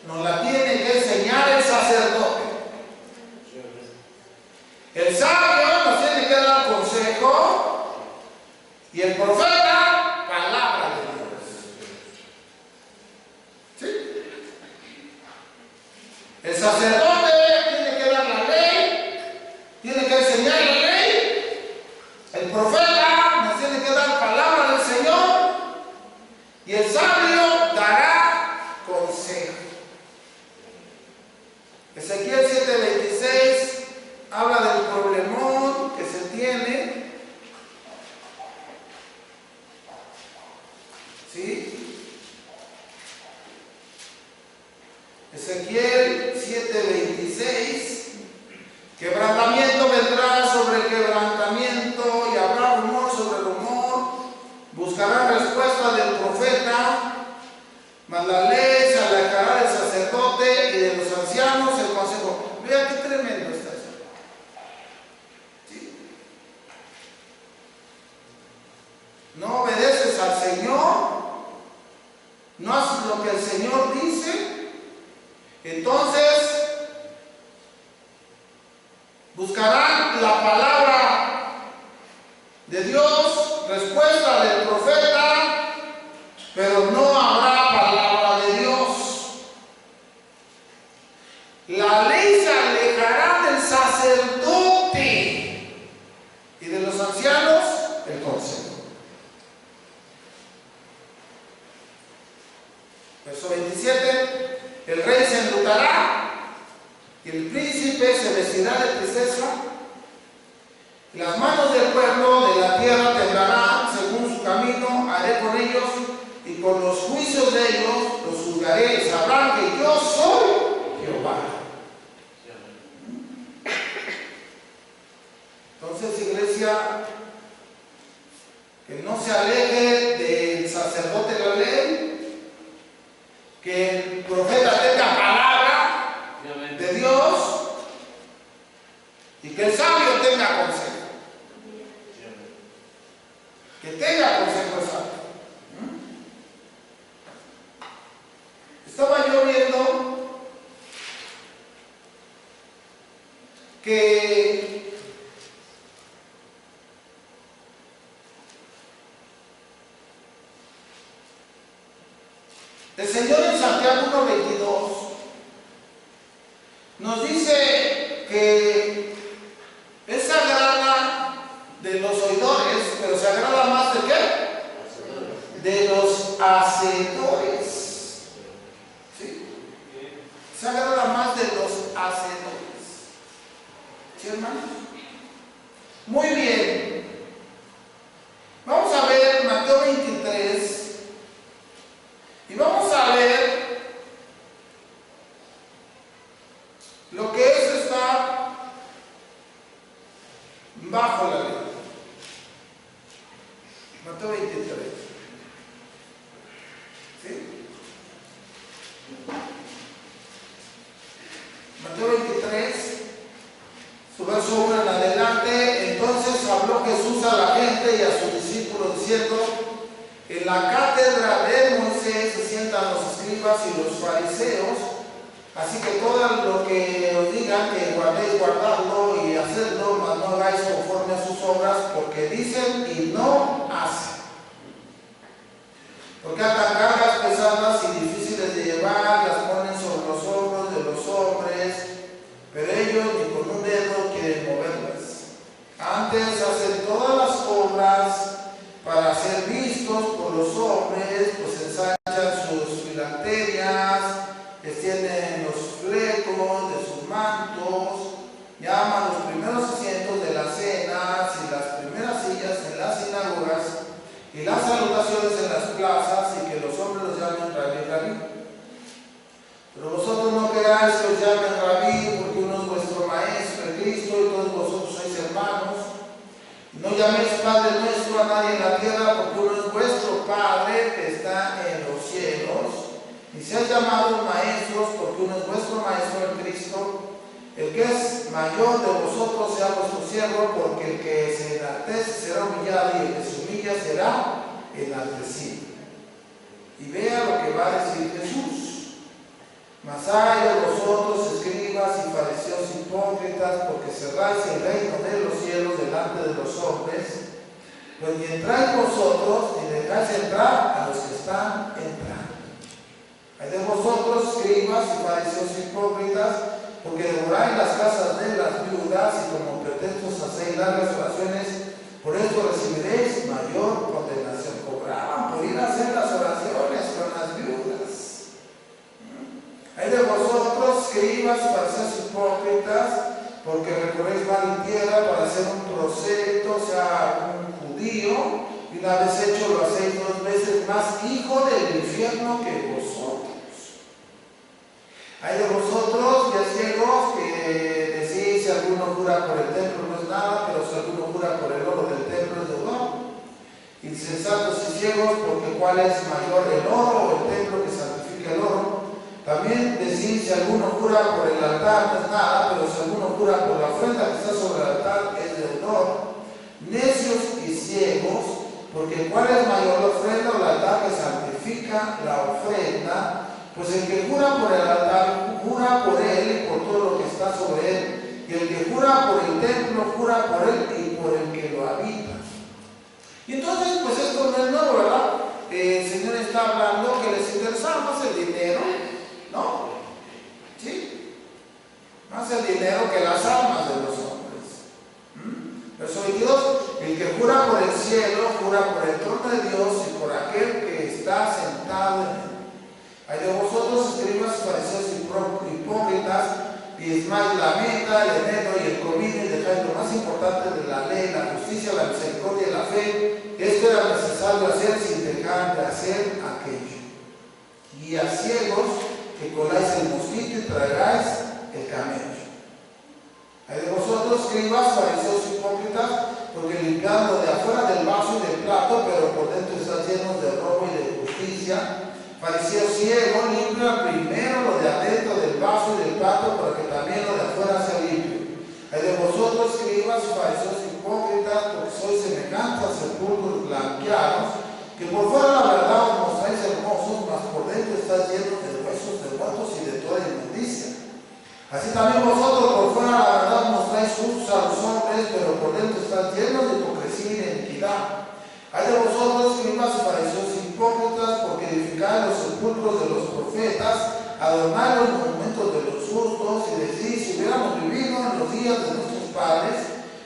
nos la tiene que enseñar el sacerdote. El sabio nos tiene que dar consejo y el profeta, palabra de Dios. ¿Sí? El sacerdote tiene que dar la ley, tiene que enseñar la ley. El profeta nos tiene que dar palabra del Señor y el sabio dará consejo. Ezequiel 7:26 habla del problemón que se tiene. ¿Sí? Ezequiel 7:26, quebrantamiento vendrá sobre quebrantamiento y habrá rumor sobre rumor, buscarán respuesta del profeta, mas la ley se alejará del sacerdote y de los ancianos el consejo. Vea qué tremendo está eso. ¿Sí? No obedeces al Señor, no haces lo que el Señor dice, entonces buscarán la palabra de Dios, respuesta del profeta, pero no habrá palabra de Dios. La ley se alejará del sacerdote y de los ancianos el consejo. Verso 27, el rey se enlutará y el príncipe se vestirá de tristeza. Y las manos del pueblo de la tierra temblarán según su camino, haré con ellos y con los juicios de ellos los juzgaré y sabrán que yo soy Jehová. Entonces, iglesia, que no se aleje del sacerdote de la ley, que el profeta tenga palabra de Dios y que el sabio tenga consejo. Que tenga consejo el sabio. Estaba yo viendo que el Señor en Santiago 1:22 nos dice que Él se agrada de los oidores, pero se agrada más de qué? De los hacedores. ¿Sí? Se agrada más de los hacedores. ¿Sí, hermanos? Muy bien. Vamos a ver Mateo 23 y vamos a ver lo que es estar bajo la ley. Mateo 23. ¿Sí? Mateo 23, su verso 1 en adelante. Entonces habló Jesús a la gente y a sus discípulos diciendo: en la cátedra de Moisés se sientan los escribas y los fariseos, Así que todo lo que os digan que guardéis, guardadlo y hacedlo, mas no hagáis conforme a sus obras, porque dicen y no hacen. Porque atan cargas pesadas y difíciles de llevar, las ponen sobre los hombros de los hombres, pero ellos ni con un dedo quieren moverlas. Antes hacen todas las obras para ser vistos por los hombres, pues ensanchan sus filacterias, extienden los flecos de sus mantos, llaman los primeros asientos de las cenas y las primeras sillas en las sinagogas y las salutaciones en las plazas, y que los hombres los llamen rabí, rabí. Pero vosotros no queráis que os llamen rabí, porque uno es vuestro maestro, el Cristo, y todos vosotros sois hermanos. No llaméis Padre nuestro a nadie en la tierra, porque uno es vuestro Padre que está en los cielos. Y seáis llamados maestros, porque uno es vuestro Maestro, el Cristo. El que es mayor de vosotros sea vuestro siervo, porque el que se enaltece será humillado, y el que se humilla será enaltecido. Y vea lo que va a decir Jesús. Mas ay de vosotros, escribas y fariseos hipócritas, porque cerráis el reino de los cielos delante de los hombres, pues ni entráis vosotros, ni dejáis entrar a los que están entrando. Ay de vosotros, escribas y fariseos hipócritas, porque devoráis las casas de las viudas, y como pretensos hacéis largas oraciones, por esto recibiréis mayor condenación. Cobraban por ir a hacer las oraciones con las viudas. Hay de vosotros, escribas y fariseos hipócritas, porque recorréis mar y tierra para hacer un prosélito, o sea, un judío, y una vez hecho lo hacéis 2 veces más hijo del infierno que vosotros. Hay de vosotros, ya ciegos, que decís: si alguno jura por el templo no es nada, pero si alguno jura por el oro del templo es deudor. Insensatos y ciegos, porque ¿cuál es mayor, el oro o el templo que santifica el oro? También decís: si alguno jura por el altar no es nada, pero si alguno jura por la ofrenda que está sobre el altar es deudor. Necios y ciegos, porque ¿cuál es mayor, la ofrenda o el altar que santifica la ofrenda? Pues el que jura por el altar, jura por él y por todo lo que está sobre él. Y el que jura por el templo, jura por él y por el que lo habita. Y entonces, pues esto no es nuevo, ¿verdad? El Señor está hablando que les interesaba más el dinero, ¿no? ¿Sí? Más el dinero que las almas de los hombres. Verso 22, el que jura por el cielo, jura por el trono de Dios y por aquel que está sentado en él. Hay de vosotros, escribas y fariseos hipócritas, diezmáis la menta, el enero y el comino, y dejáis lo más importante de la ley, la justicia, la misericordia y la fe. Esto era necesario hacer sin dejar de hacer aquello. Y a ciegos, que coláis el mosquito y tragáis el camello. Hay de vosotros, escribas, fariseos hipócritas, porque limpiando de afuera del vaso y del plato, pero por dentro están llenos de robo y de justicia. Fariseo ciego, limpia primero lo de adentro del vaso y del plato, para que también lo de afuera sea limpio. Hay de vosotros, escribas y fariseos hipócritas, porque sois semejantes a sepulcros blanqueados, que por fuera la verdad os mostráis hermosos, mas por dentro estáis llenos de huesos de muertos y de toda inmundicia. Así también vosotros por fuera la verdad mostráis justos a los hombres, pero por dentro estáis llenos de hipocresía y de iniquidad. Hay de vosotros, escribas y fariseos hipócritas, porque edificáis los sepulcros de los profetas, adornáis los monumentos de los justos, y decís: si hubiéramos vivido en los días de nuestros padres,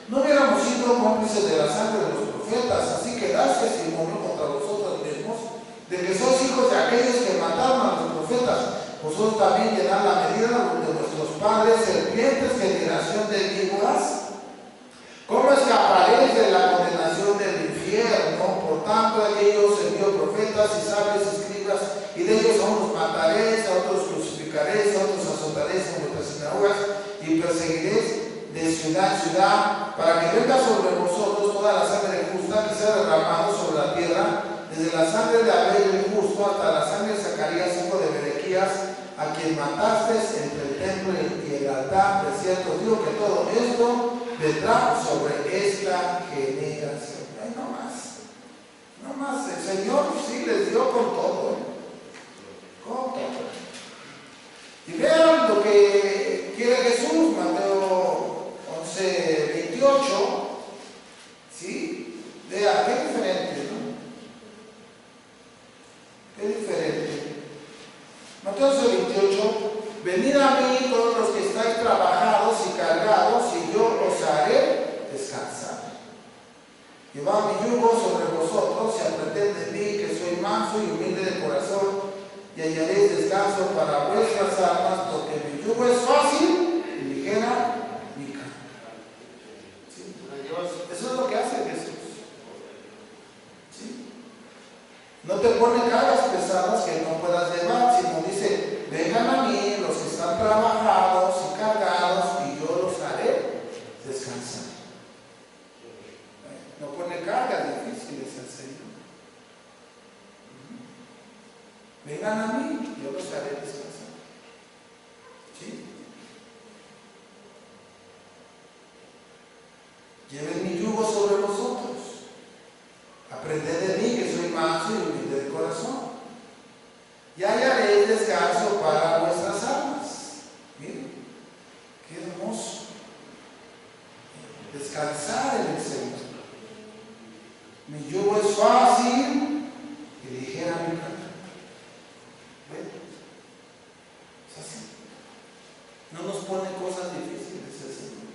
no hubiéramos sido cómplices de la sangre de los profetas. Así que dais testimonio contra vosotros mismos de que sois hijos de aquellos que mataron a los profetas. Vosotros también llenad la medida de vuestros padres, serpientes, generación de víboras. ¿Cómo escaparéis de la condenación del infierno? Por tanto, aquellos envió profetas y sabios escribas, y de ellos a unos mataréis, a otros crucificaréis, a otros azotaréis en vuestras sinagogas, y perseguiréis de ciudad en ciudad, para que venga sobre vosotros toda la sangre justa que sea derramada sobre la tierra, desde la sangre de Abel el justo hasta la sangre de Zacarías, hijo de Berequías, a quien mataste entre el templo y el altar. De cierto digo que todo esto vendrá sobre esta generación. Ay, no más. No más. El Señor sí les dio con todo. Con todo. Y vean Llevad mi yugo sobre vosotros y aprended de mí, que soy manso y humilde de corazón, y hallaréis descanso para vuestras almas, porque mi yugo es fácil y ligera mi carga. ¿Sí? Eso es lo que hace Jesús. ¿Sí? No te pone cargas pesadas que no puedas llevar, sino dice, vengan a mí los que están trabajados y cargados, y yo los haré descansar. No pone cargas difíciles al Señor. Vengan a mí, yo los haré descansar. ¿Sí? Lleven mi yugo sobre vosotros. Aprended de mí, que soy manso y humilde de corazón, y hallaréis descanso para vuestras almas. Miren, qué hermoso. Descansar en el Señor. Mi yugo es fácil y ligera mi carga. ¿Ven? Es así. No nos pone cosas difíciles el Señor.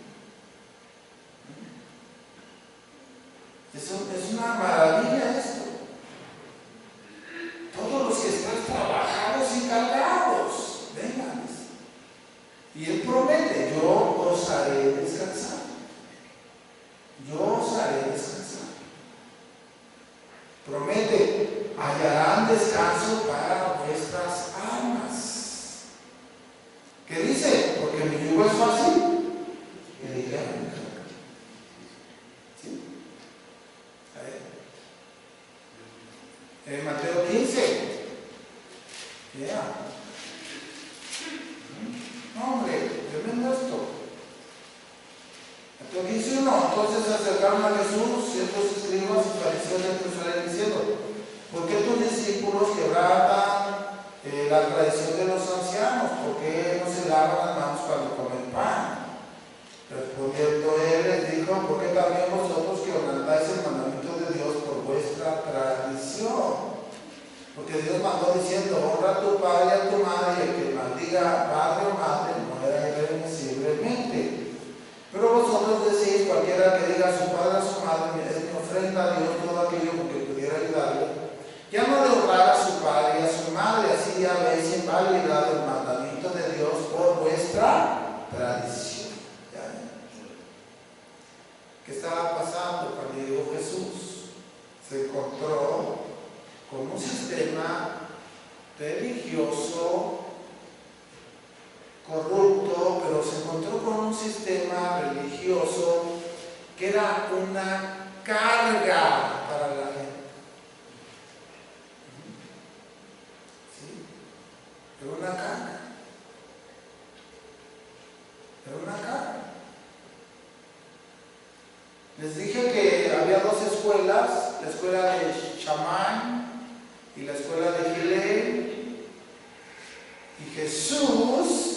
Es una maravilla esto. Todos los que están trabajados y cargados, vengan. Y Él promete, yo os haré descansar. Yo os haré descansar. Promete, hallarán descanso para vuestras almas. ¿Qué dice? Porque mi yugo es fácil y ligera mi carga. ¿Sí? En Mateo 15. No, hombre, tremendo esto. Mateo 15:1. Entonces se acercaron a Jesús ciertos escribas y fariseos de Jerusalén diciendo, ¿por qué tus discípulos quebrantan la tradición de los ancianos? ¿Por qué no se lavan las manos cuando comen pan? Respondiendo él les dijo, ¿por qué también vosotros quebrantáis el mandamiento de Dios por vuestra tradición? Porque Dios mandó diciendo, honra a tu padre y a tu madre, y el que maldiga padre o madre muera irremisiblemente. Pero vosotros decís, cualquiera que diga a su padre o a su madre, es mi ofrenda a Dios todo aquello con que pudiera ayudarle, ya no le honrará a su padre y a su madre, así ya habéis invalidado el mandamiento de Dios por vuestra tradición. ¿Qué estaba pasando cuando llegó Jesús? Se encontró con un sistema religioso corrupto, pero se encontró con un sistema religioso que era una carga para la gente. ¿Sí? Era una carga. Era una carga. Les dije que había dos escuelas, la escuela de Shammai y la escuela de Hillel, y Jesús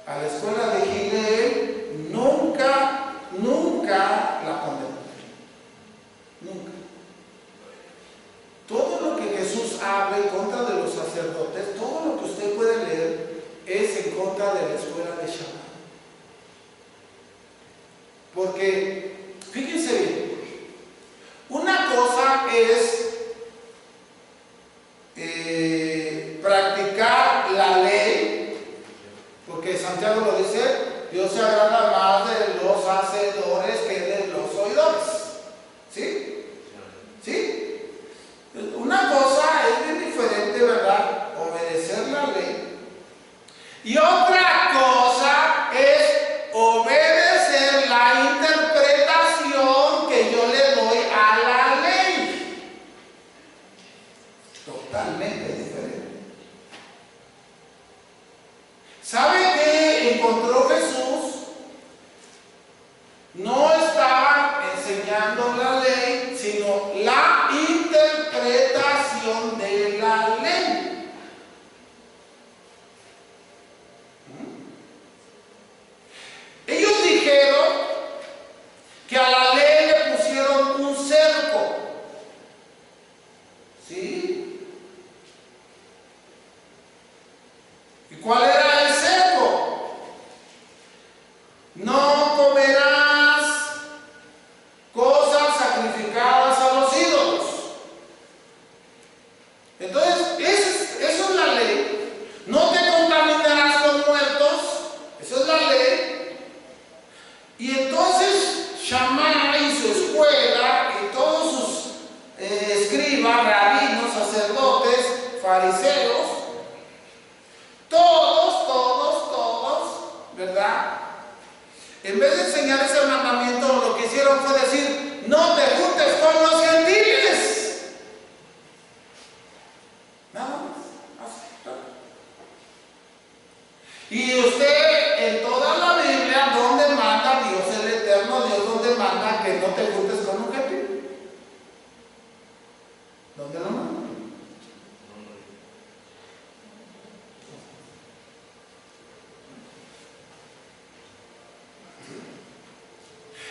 a la escuela de Hillel nunca la condenó. Nunca. Todo lo que Jesús habla en contra de los sacerdotes, todo lo que usted puede leer es en contra de la escuela de Shammai. Porque, fíjense bien, una cosa es practicar la ley, porque Santiago lo dice, Dios se agrada más de los hacedores que de los oidores. ¿Sí? ¿Sí? Una cosa es bien diferente, ¿verdad? Obedecer la ley. Y otra cosa es obedecer la interpretación que yo le doy a la ley. Totalmente diferente. ¿Sabe qué encontró Jesús? No estaban enseñando la ley, sino la interpretación de la ley. Ellos dijeron que a la ley le pusieron un cerco. En vez de enseñar ese mandamiento, lo que hicieron fue decir, no te juntes con los gentiles. Nada más. Y usted en toda la Biblia, ¿dónde manda Dios el Eterno? Dios, ¿dónde manda que no te juntes con un gentil? ¿Dónde lo manda?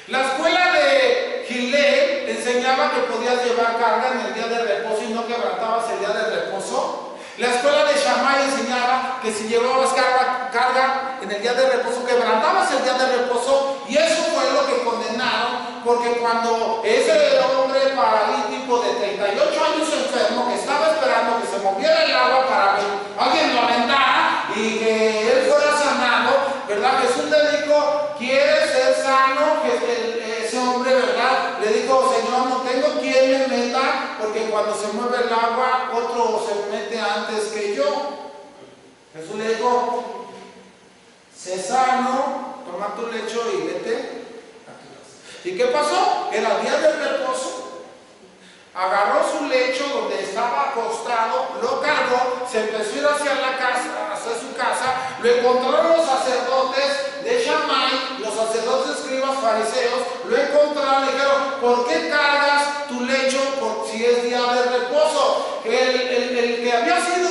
La escuela de Gilel enseñaba que podías llevar carga en el día de reposo y no quebrantabas el día de reposo. La escuela de Shammai enseñaba que si llevabas carga en el día de reposo, quebrantabas el día de reposo, y eso fue lo que condenaron, porque cuando ese hombre paralítico de 38 años enfermo, que estaba esperando que se moviera el agua para que alguien lo aventara y que él fuera sanado, ¿verdad? Jesús le dijo, ¿quieres ser sano? Ese hombre, ¿verdad? Le dijo, Señor, no tengo quien me meta, porque cuando se mueve el agua, otro se mete antes que yo. Jesús le dijo, sé sano, toma tu lecho y vete a tu casa. ¿Y qué pasó? Era día de reposo. Agarró su lecho donde estaba acostado, lo cargó, se empezó a ir hacia la casa, hacia su casa. Lo encontraron los sacerdotes de Shammai, los sacerdotes, escribas, fariseos. Lo encontraron y dijeron, ¿por qué cargas tu lecho si es día de reposo? El que había sido,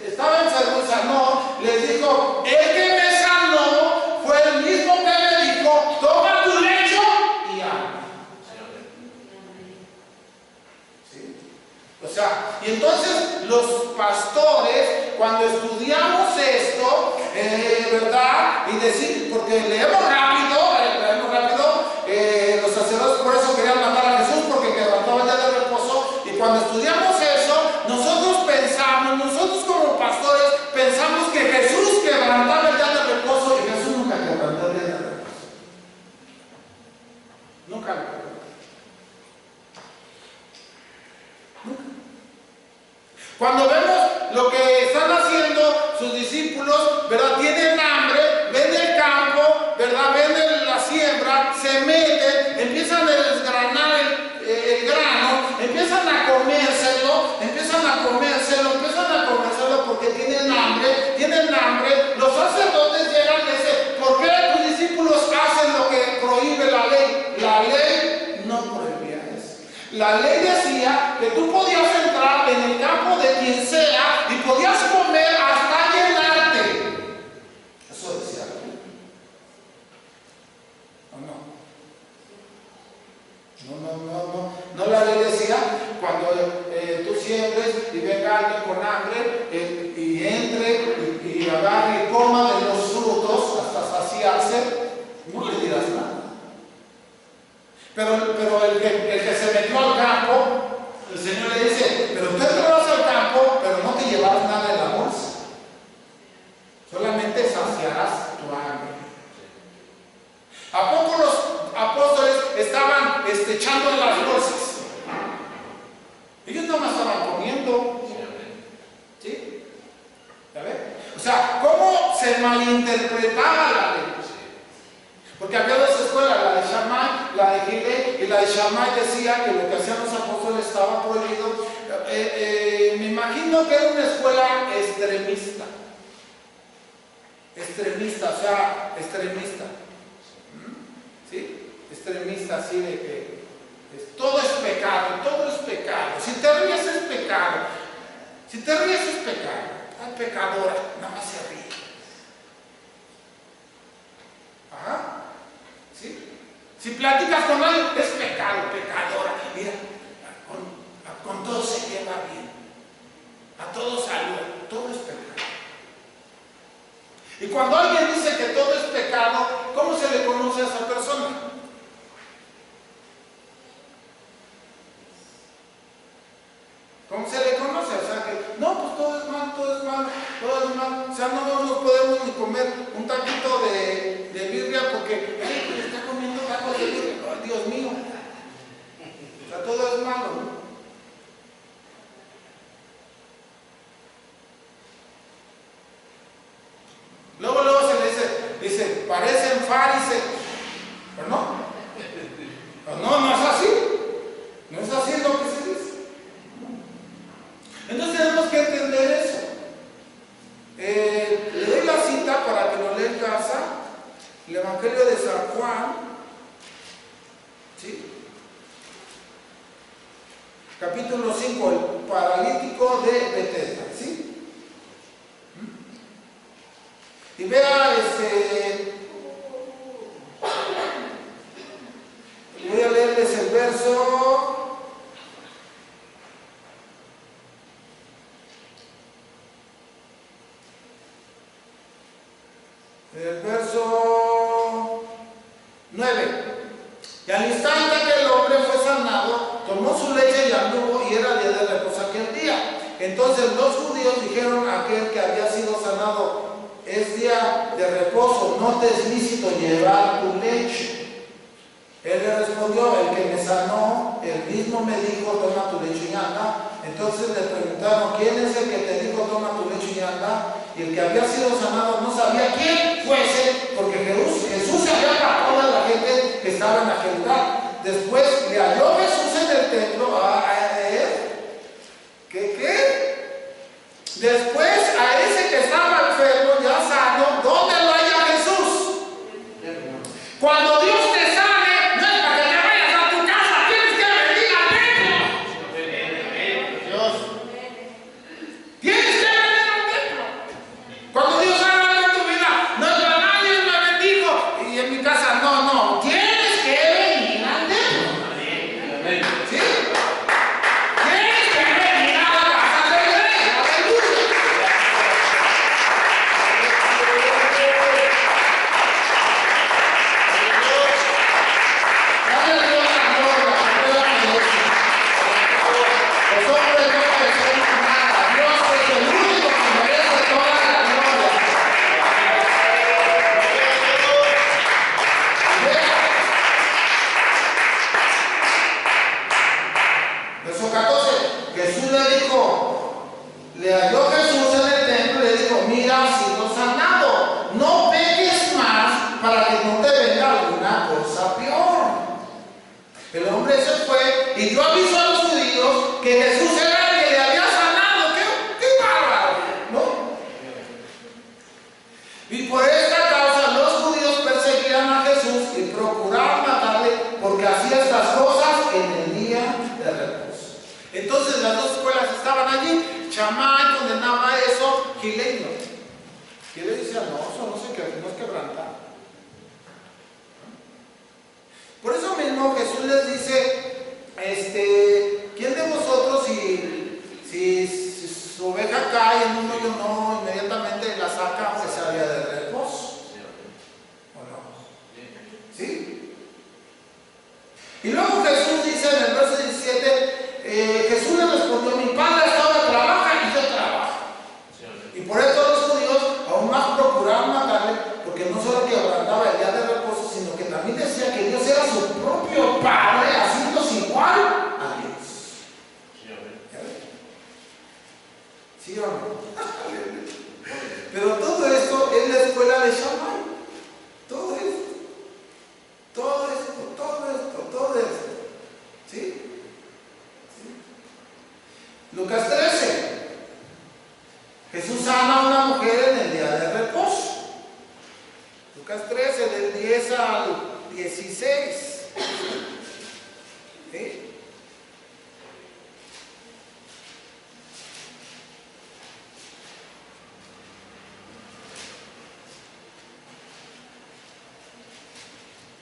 estaba enfermo y sanó, les dijo, el que me sanó fue el mismo que me dijo, toma tu lecho y anda. O sea, y entonces los pastores, cuando estudiamos esto, ¿verdad? Y decir, porque leemos rápido, los sacerdotes por eso querían matar a Jesús, porque quebrantaba el día de reposo, y cuando estudiamos eso, nosotros como pastores, pensamos que Jesús quebrantaba el día de reposo, y Jesús nunca quebrantó el día de reposo. Nunca lo quebrantó. Cuando vemos lo que están haciendo sus discípulos, ¿verdad? Tienen hambre, ven el campo, ¿verdad? Ven la siembra, se meten, empiezan a desgranar el grano, empiezan a comérselo porque tienen hambre. Los sacerdotes llegan y dicen, ¿por qué tus discípulos hacen lo que prohíbe la ley? La ley no prohibía eso. La ley decía que tú podías entrar en el campo de quien sea y podías comer hasta llenarte. Eso decía la ley. No, la ley decía, cuando tú siembres y venga alguien con hambre y entre y agarre y coma de los frutos hasta saciarse, no le dirás nada. Pero el que se metió al campo, el Señor le dice, pero tú entrabas al campo, pero no te llevarás nada en la bolsa. Solamente saciarás tu hambre. ¿A poco los apóstoles estaban echando en las bolsas? Ellos no más estaban comiendo. ¿Sí? ¿Ya ven? O sea, ¿cómo se malinterpretaba la ley? Porque había dos escuelas, la de Shammai, la de Gilel, y la de Shammai decía que lo que hacían los apóstoles estaba prohibido. Me imagino que era una escuela extremista. ¿Sí? Extremista, así de que todo es pecado. Si te ríes es pecado. Ay, pecadora, nada más se ríe. Ajá. ¿Sí? Si platicas con alguien, es pecado, pecadora. Mira, con todo se lleva bien. A todos saluda, todo es pecado. Y cuando alguien dice que todo es pecado, ¿cómo se le conoce a esa persona? ¿Cómo se le conoce? O sea que, no, pues todo es mal. O sea, no nos podemos ni comer un taquito de birria porque, pues está comiendo tacos de birria. Oh, Dios mío. O sea, todo es malo, ¿no? Luego se le dice, parecen fariseos capítulo 5, el paralítico de Bethesda, ¿sí? Y vea, voy a leerles el verso. El verso 9. Y al instante que el hombre fue sanado, tomó su leche y anduvo, y era día de reposo aquel día. Entonces los judíos dijeron a aquel que había sido sanado: es día de reposo, no te es lícito llevar tu leche. Él le respondió: el que me sanó, él mismo me dijo: toma tu leche y anda. Entonces le preguntaron: ¿quién es el que te dijo toma tu leche y anda? Y el que había sido sanado no sabía quién fuese, porque Jesús se había apartado de la gente que estaba en aquel lugar. Después le halló Jesús en el templo a él. ¿Qué? Después a ese que estaba enfermo, ya sano, ¿dónde lo halla Jesús? Cuando Dios te sane, no es para que te vayas a tu casa, tienes que venir al templo. Dios. Tienes que venir al templo. Cuando Dios haga algo en tu vida, no es para nadie me bendijo y en mi casa, no, tienes que venir al templo. ¿Sí? Tienes que venir a la casa del rey. Aleluya. Dale a Dios la gloria, que Dios la merece. Los hombres no merecemos nada. Dios es el único que merece toda la gloria. Verso 14. Jesús le dijo, le halló Jesús en el templo y le dijo: mira, has sido sanado, no peques más para que no te venga alguna cosa peor. El hombre se fue y dio aviso a los judíos que Jesús era el que le había sanado. ¡Qué bárbaro! ¿No? Y por esta causa los judíos perseguían a Jesús y procuraban matarle, porque hacía estas cosas en el día de reposo. Entonces las dos escuelas estaban allí. Shammai condenaba eso, Gilel no. Gilel decía: no, eso no es quebrantar. Por eso mismo Jesús les dice: ¿quién de vosotros si su oveja cae en un hoyo, no inmediatamente la saca aunque sea día de reposo? ¿O no? ¿Sí? Y luego Jesús dice en el verso 17, Jesús le respondió: mi padre ahora trabaja y yo trabajo. Y por eso los judíos aún más procuraban matarle, porque no solo quebrantaba el día de reposo, sino que también decía que Dios era su propio Padre, haciéndose igual a Dios. ¿Sí o no? Pero todo esto es la escuela de Shammai. Todo esto. ¿Sí? Lucas 13. Jesús sana a una mujer en el día de reposo. Lucas 13, del 10 al 16. ¿Sí?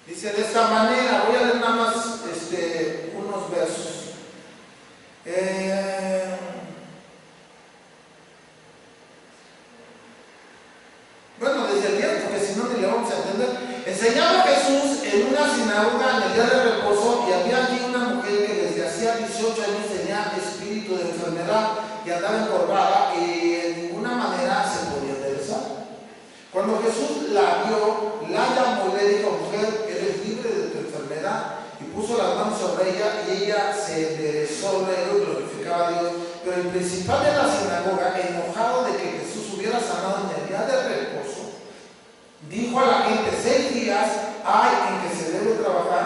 Dice de esta manera, voy a leer nada más unos versos. Bueno, desde el 10, porque si no ni le vamos a entender. Enseñaba Jesús en una sinagoga en el día de reposo, y había allí una mujer que desde hacía 18 años tenía espíritu de enfermedad y andaba encorvada, y en ninguna manera se podía enderezar. Cuando Jesús la vio, la llamó y le dijo: mujer, eres libre de tu enfermedad. Y puso las manos sobre ella, y ella se enderezó luego y glorificaba a Dios. Pero el principal de la sinagoga, enojado de que Jesús hubiera sanado en el día de reposo, dijo a la gente: 6 días hay en que se debe trabajar.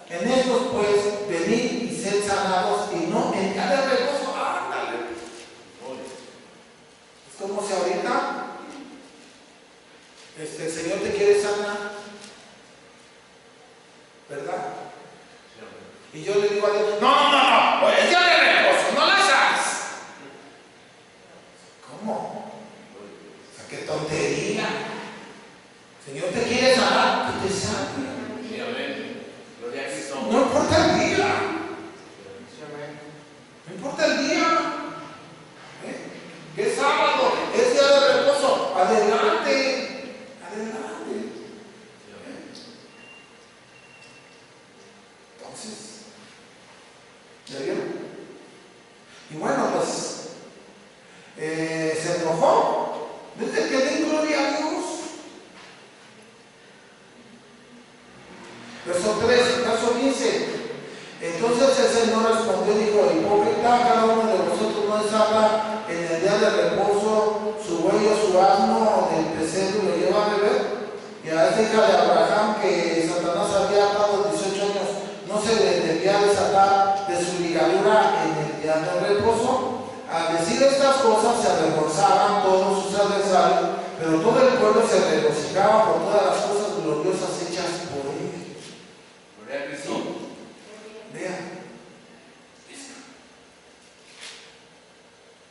En estos pues venid y sed sanados, y no en día de reposo. ¡Ándale! Es como si ahorita el Señor te quiere sanar, ¿verdad? Y yo le digo a Dios: no, es día de Y bueno, pues se enojó. Desde que den gloria a Dios. Verso 3, verso 15. Entonces el Señor respondió y dijo: hipócrita, cada uno de vosotros no desata en el día de reposo su buey o su asno del pesebre y lo lleva a beber. Y a esta hija de Abraham que Satanás había atado 18 años, no se le debía desatar de su ligadura en el día del reposo. Al decir estas cosas se avergonzaban todos sus adversarios, pero todo el pueblo se regocijaba por todas las cosas gloriosas hechas por él. Gloria a Cristo. Vean,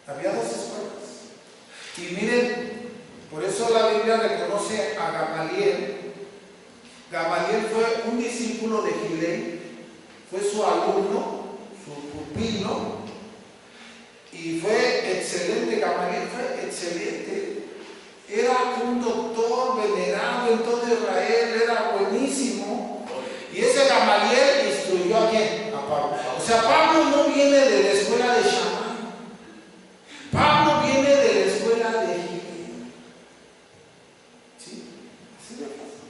había dos escuelas. Y miren, por eso la Biblia reconoce a Gamaliel. Gamaliel fue un discípulo de Gilel, fue su alumno, su pupilo, y fue excelente. Gamaliel fue excelente. Era un doctor venerado en todo Israel, era buenísimo. Y ese Gamaliel instruyó a quién? A Pablo. O sea, Pablo no viene de la escuela de Shammai. Pablo viene de la escuela de Gilel. ¿Sí? Así de fácil.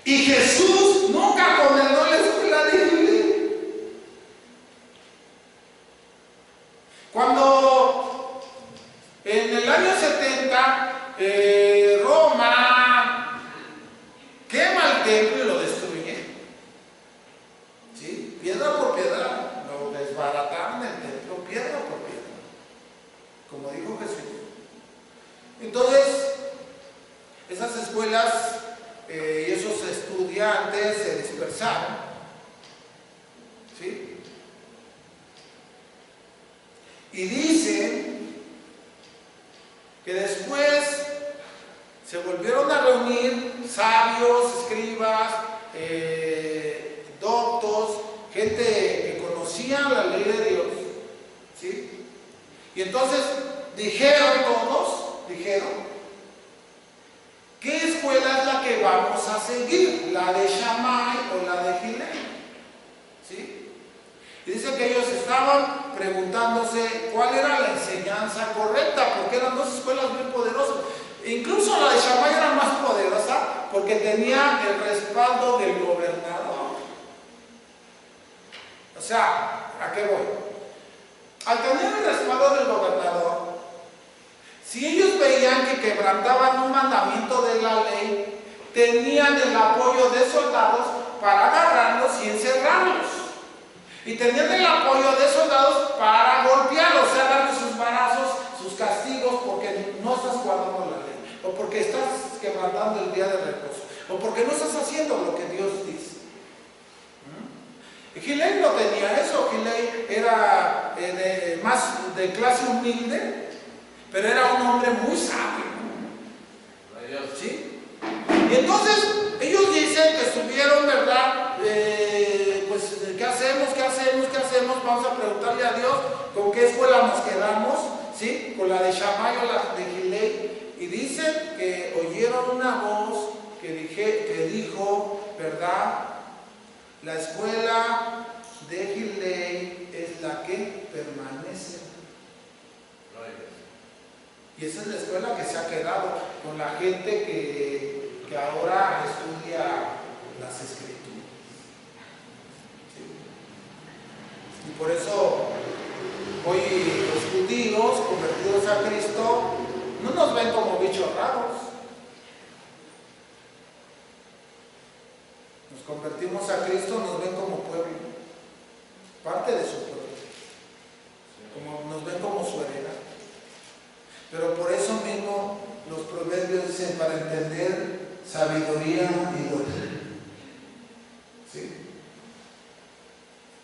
Y Jesús nunca condenó la escuela de Gilel. Cuando en el año 70 Roma quema el templo y lo destruye, ¿sí? Piedra por piedra, lo desbarataron el templo, piedra por piedra, como dijo Jesús. Entonces, esas escuelas y esos estudiantes se dispersaron, ¿sí? Y dicen que después se volvieron a reunir sabios, escribas, doctos, gente que conocía la ley de Dios, ¿sí? Y entonces dijeron todos, ¿qué escuela es la que vamos a seguir? ¿La de Shammai o la de Gilel? ¿Sí? Y dice que ellos estaban preguntándose cuál era la enseñanza correcta, porque eran dos escuelas muy poderosas. Incluso la de Shammai era más poderosa porque tenía el respaldo del gobernador. O sea, ¿a qué voy? Al tener el respaldo del gobernador, si ellos veían que quebrantaban un mandamiento de la ley, tenían el apoyo de soldados para agarrarlos y encerrarlos. Y tenían el apoyo de soldados para golpearlos, o sea, darles sus varazos, sus castigos, porque no estás guardando la ley, o porque estás quebrantando el día de reposo, o porque no estás haciendo lo que Dios dice. Y Gilel no tenía eso. Gilel era más de clase humilde, pero era un hombre muy sabio, ¿sí? Y entonces ellos dicen que estuvieron, ¿verdad? Pues, ¿qué hacemos? Vamos a preguntarle a Dios con qué escuela nos quedamos, ¿sí? Con la de Shammai o la de Gilel. Y dicen que oyeron una voz que dijo, ¿verdad? La escuela de Gilel es la que permanece. Y esa es la escuela que se ha quedado con la gente que ahora estudia las escrituras. ¿Sí? Y por eso hoy los judíos convertidos a Cristo no nos ven como bichos raros. Nos convertimos a Cristo, nos ven como pueblo, parte de su pueblo, nos ven como su heredad. Pero por eso mismo los proverbios dicen: para entender sabiduría y doctrina. ¿Sí?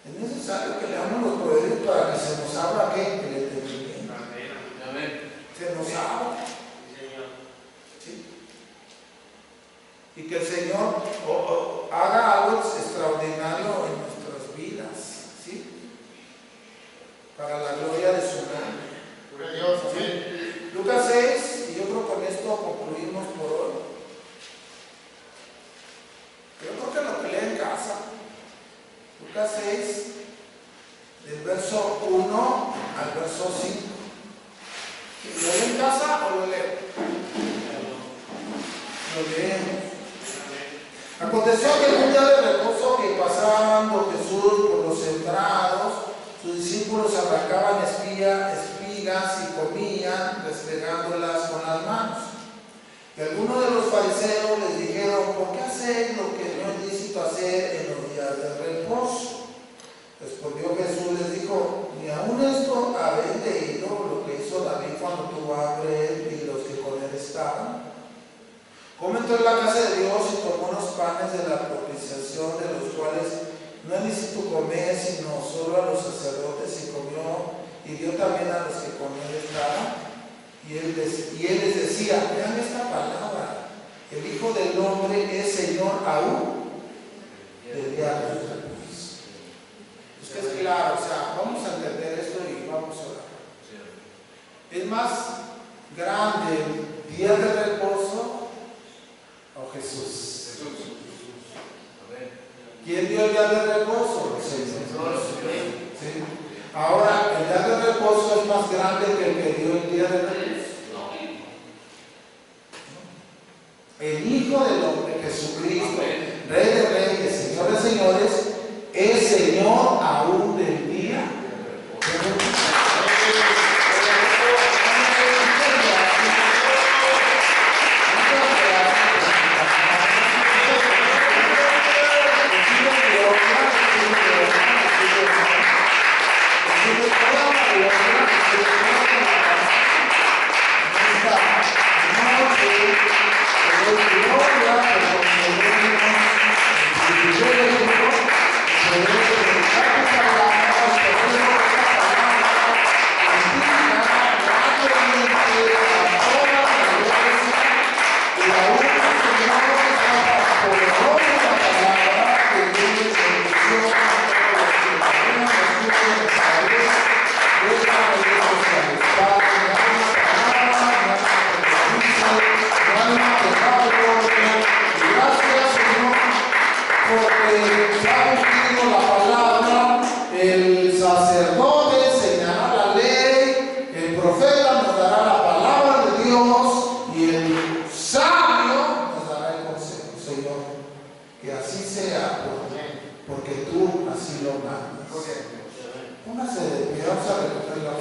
Es necesario que leamos los proverbios para que se nos abra ¿qué? El entendimiento. Amén. Se nos abra. ¿Sí? Y que el Señor haga algo extraordinario en nuestras vidas, ¿sí? Para la gloria de su nombre. Gloria a Dios, amén. Lucas 6, y yo creo que con esto concluimos por hoy. Yo creo que lo que lee en casa. Lucas 6, verso 5. ¿Lo leen en casa o lo leo? Lo leemos. Aconteció que en un día de reposo que pasando Jesús por los sembrados, sus discípulos arrancaban espigas y comían, despegándolas con las manos. Y algunos de los fariseos les dijeron: ¿por qué hacéis lo que no es lícito hacer en los días de reposo? Respondió Jesús, les dijo: ni aun esto habéis leído lo que hizo David cuando tuvo hambre y los que con él estaban. Comentó en la casa de Dios y tomó unos panes de la propiciación, de los cuales no es lícito comer sino solo a los sacerdotes, y comió y dio también a los que con él estaban. Y él les decía: vean esta palabra, el Hijo del Hombre es Señor aún del día de reposo. Es que es claro, o sea, vamos a entender esto y vamos a orar. Es más grande el día de reposo o Jesús. ¿Quién dio el día de reposo? El Señor. ¿Sí? Ahora, el día de reposo es más grande que el que dio el día de reposo. El Hijo del Hombre, Jesucristo, Rey de Reyes, Señor de Señores, es Señor aún del día de reposo. Póngase de pie, vamos a recoger la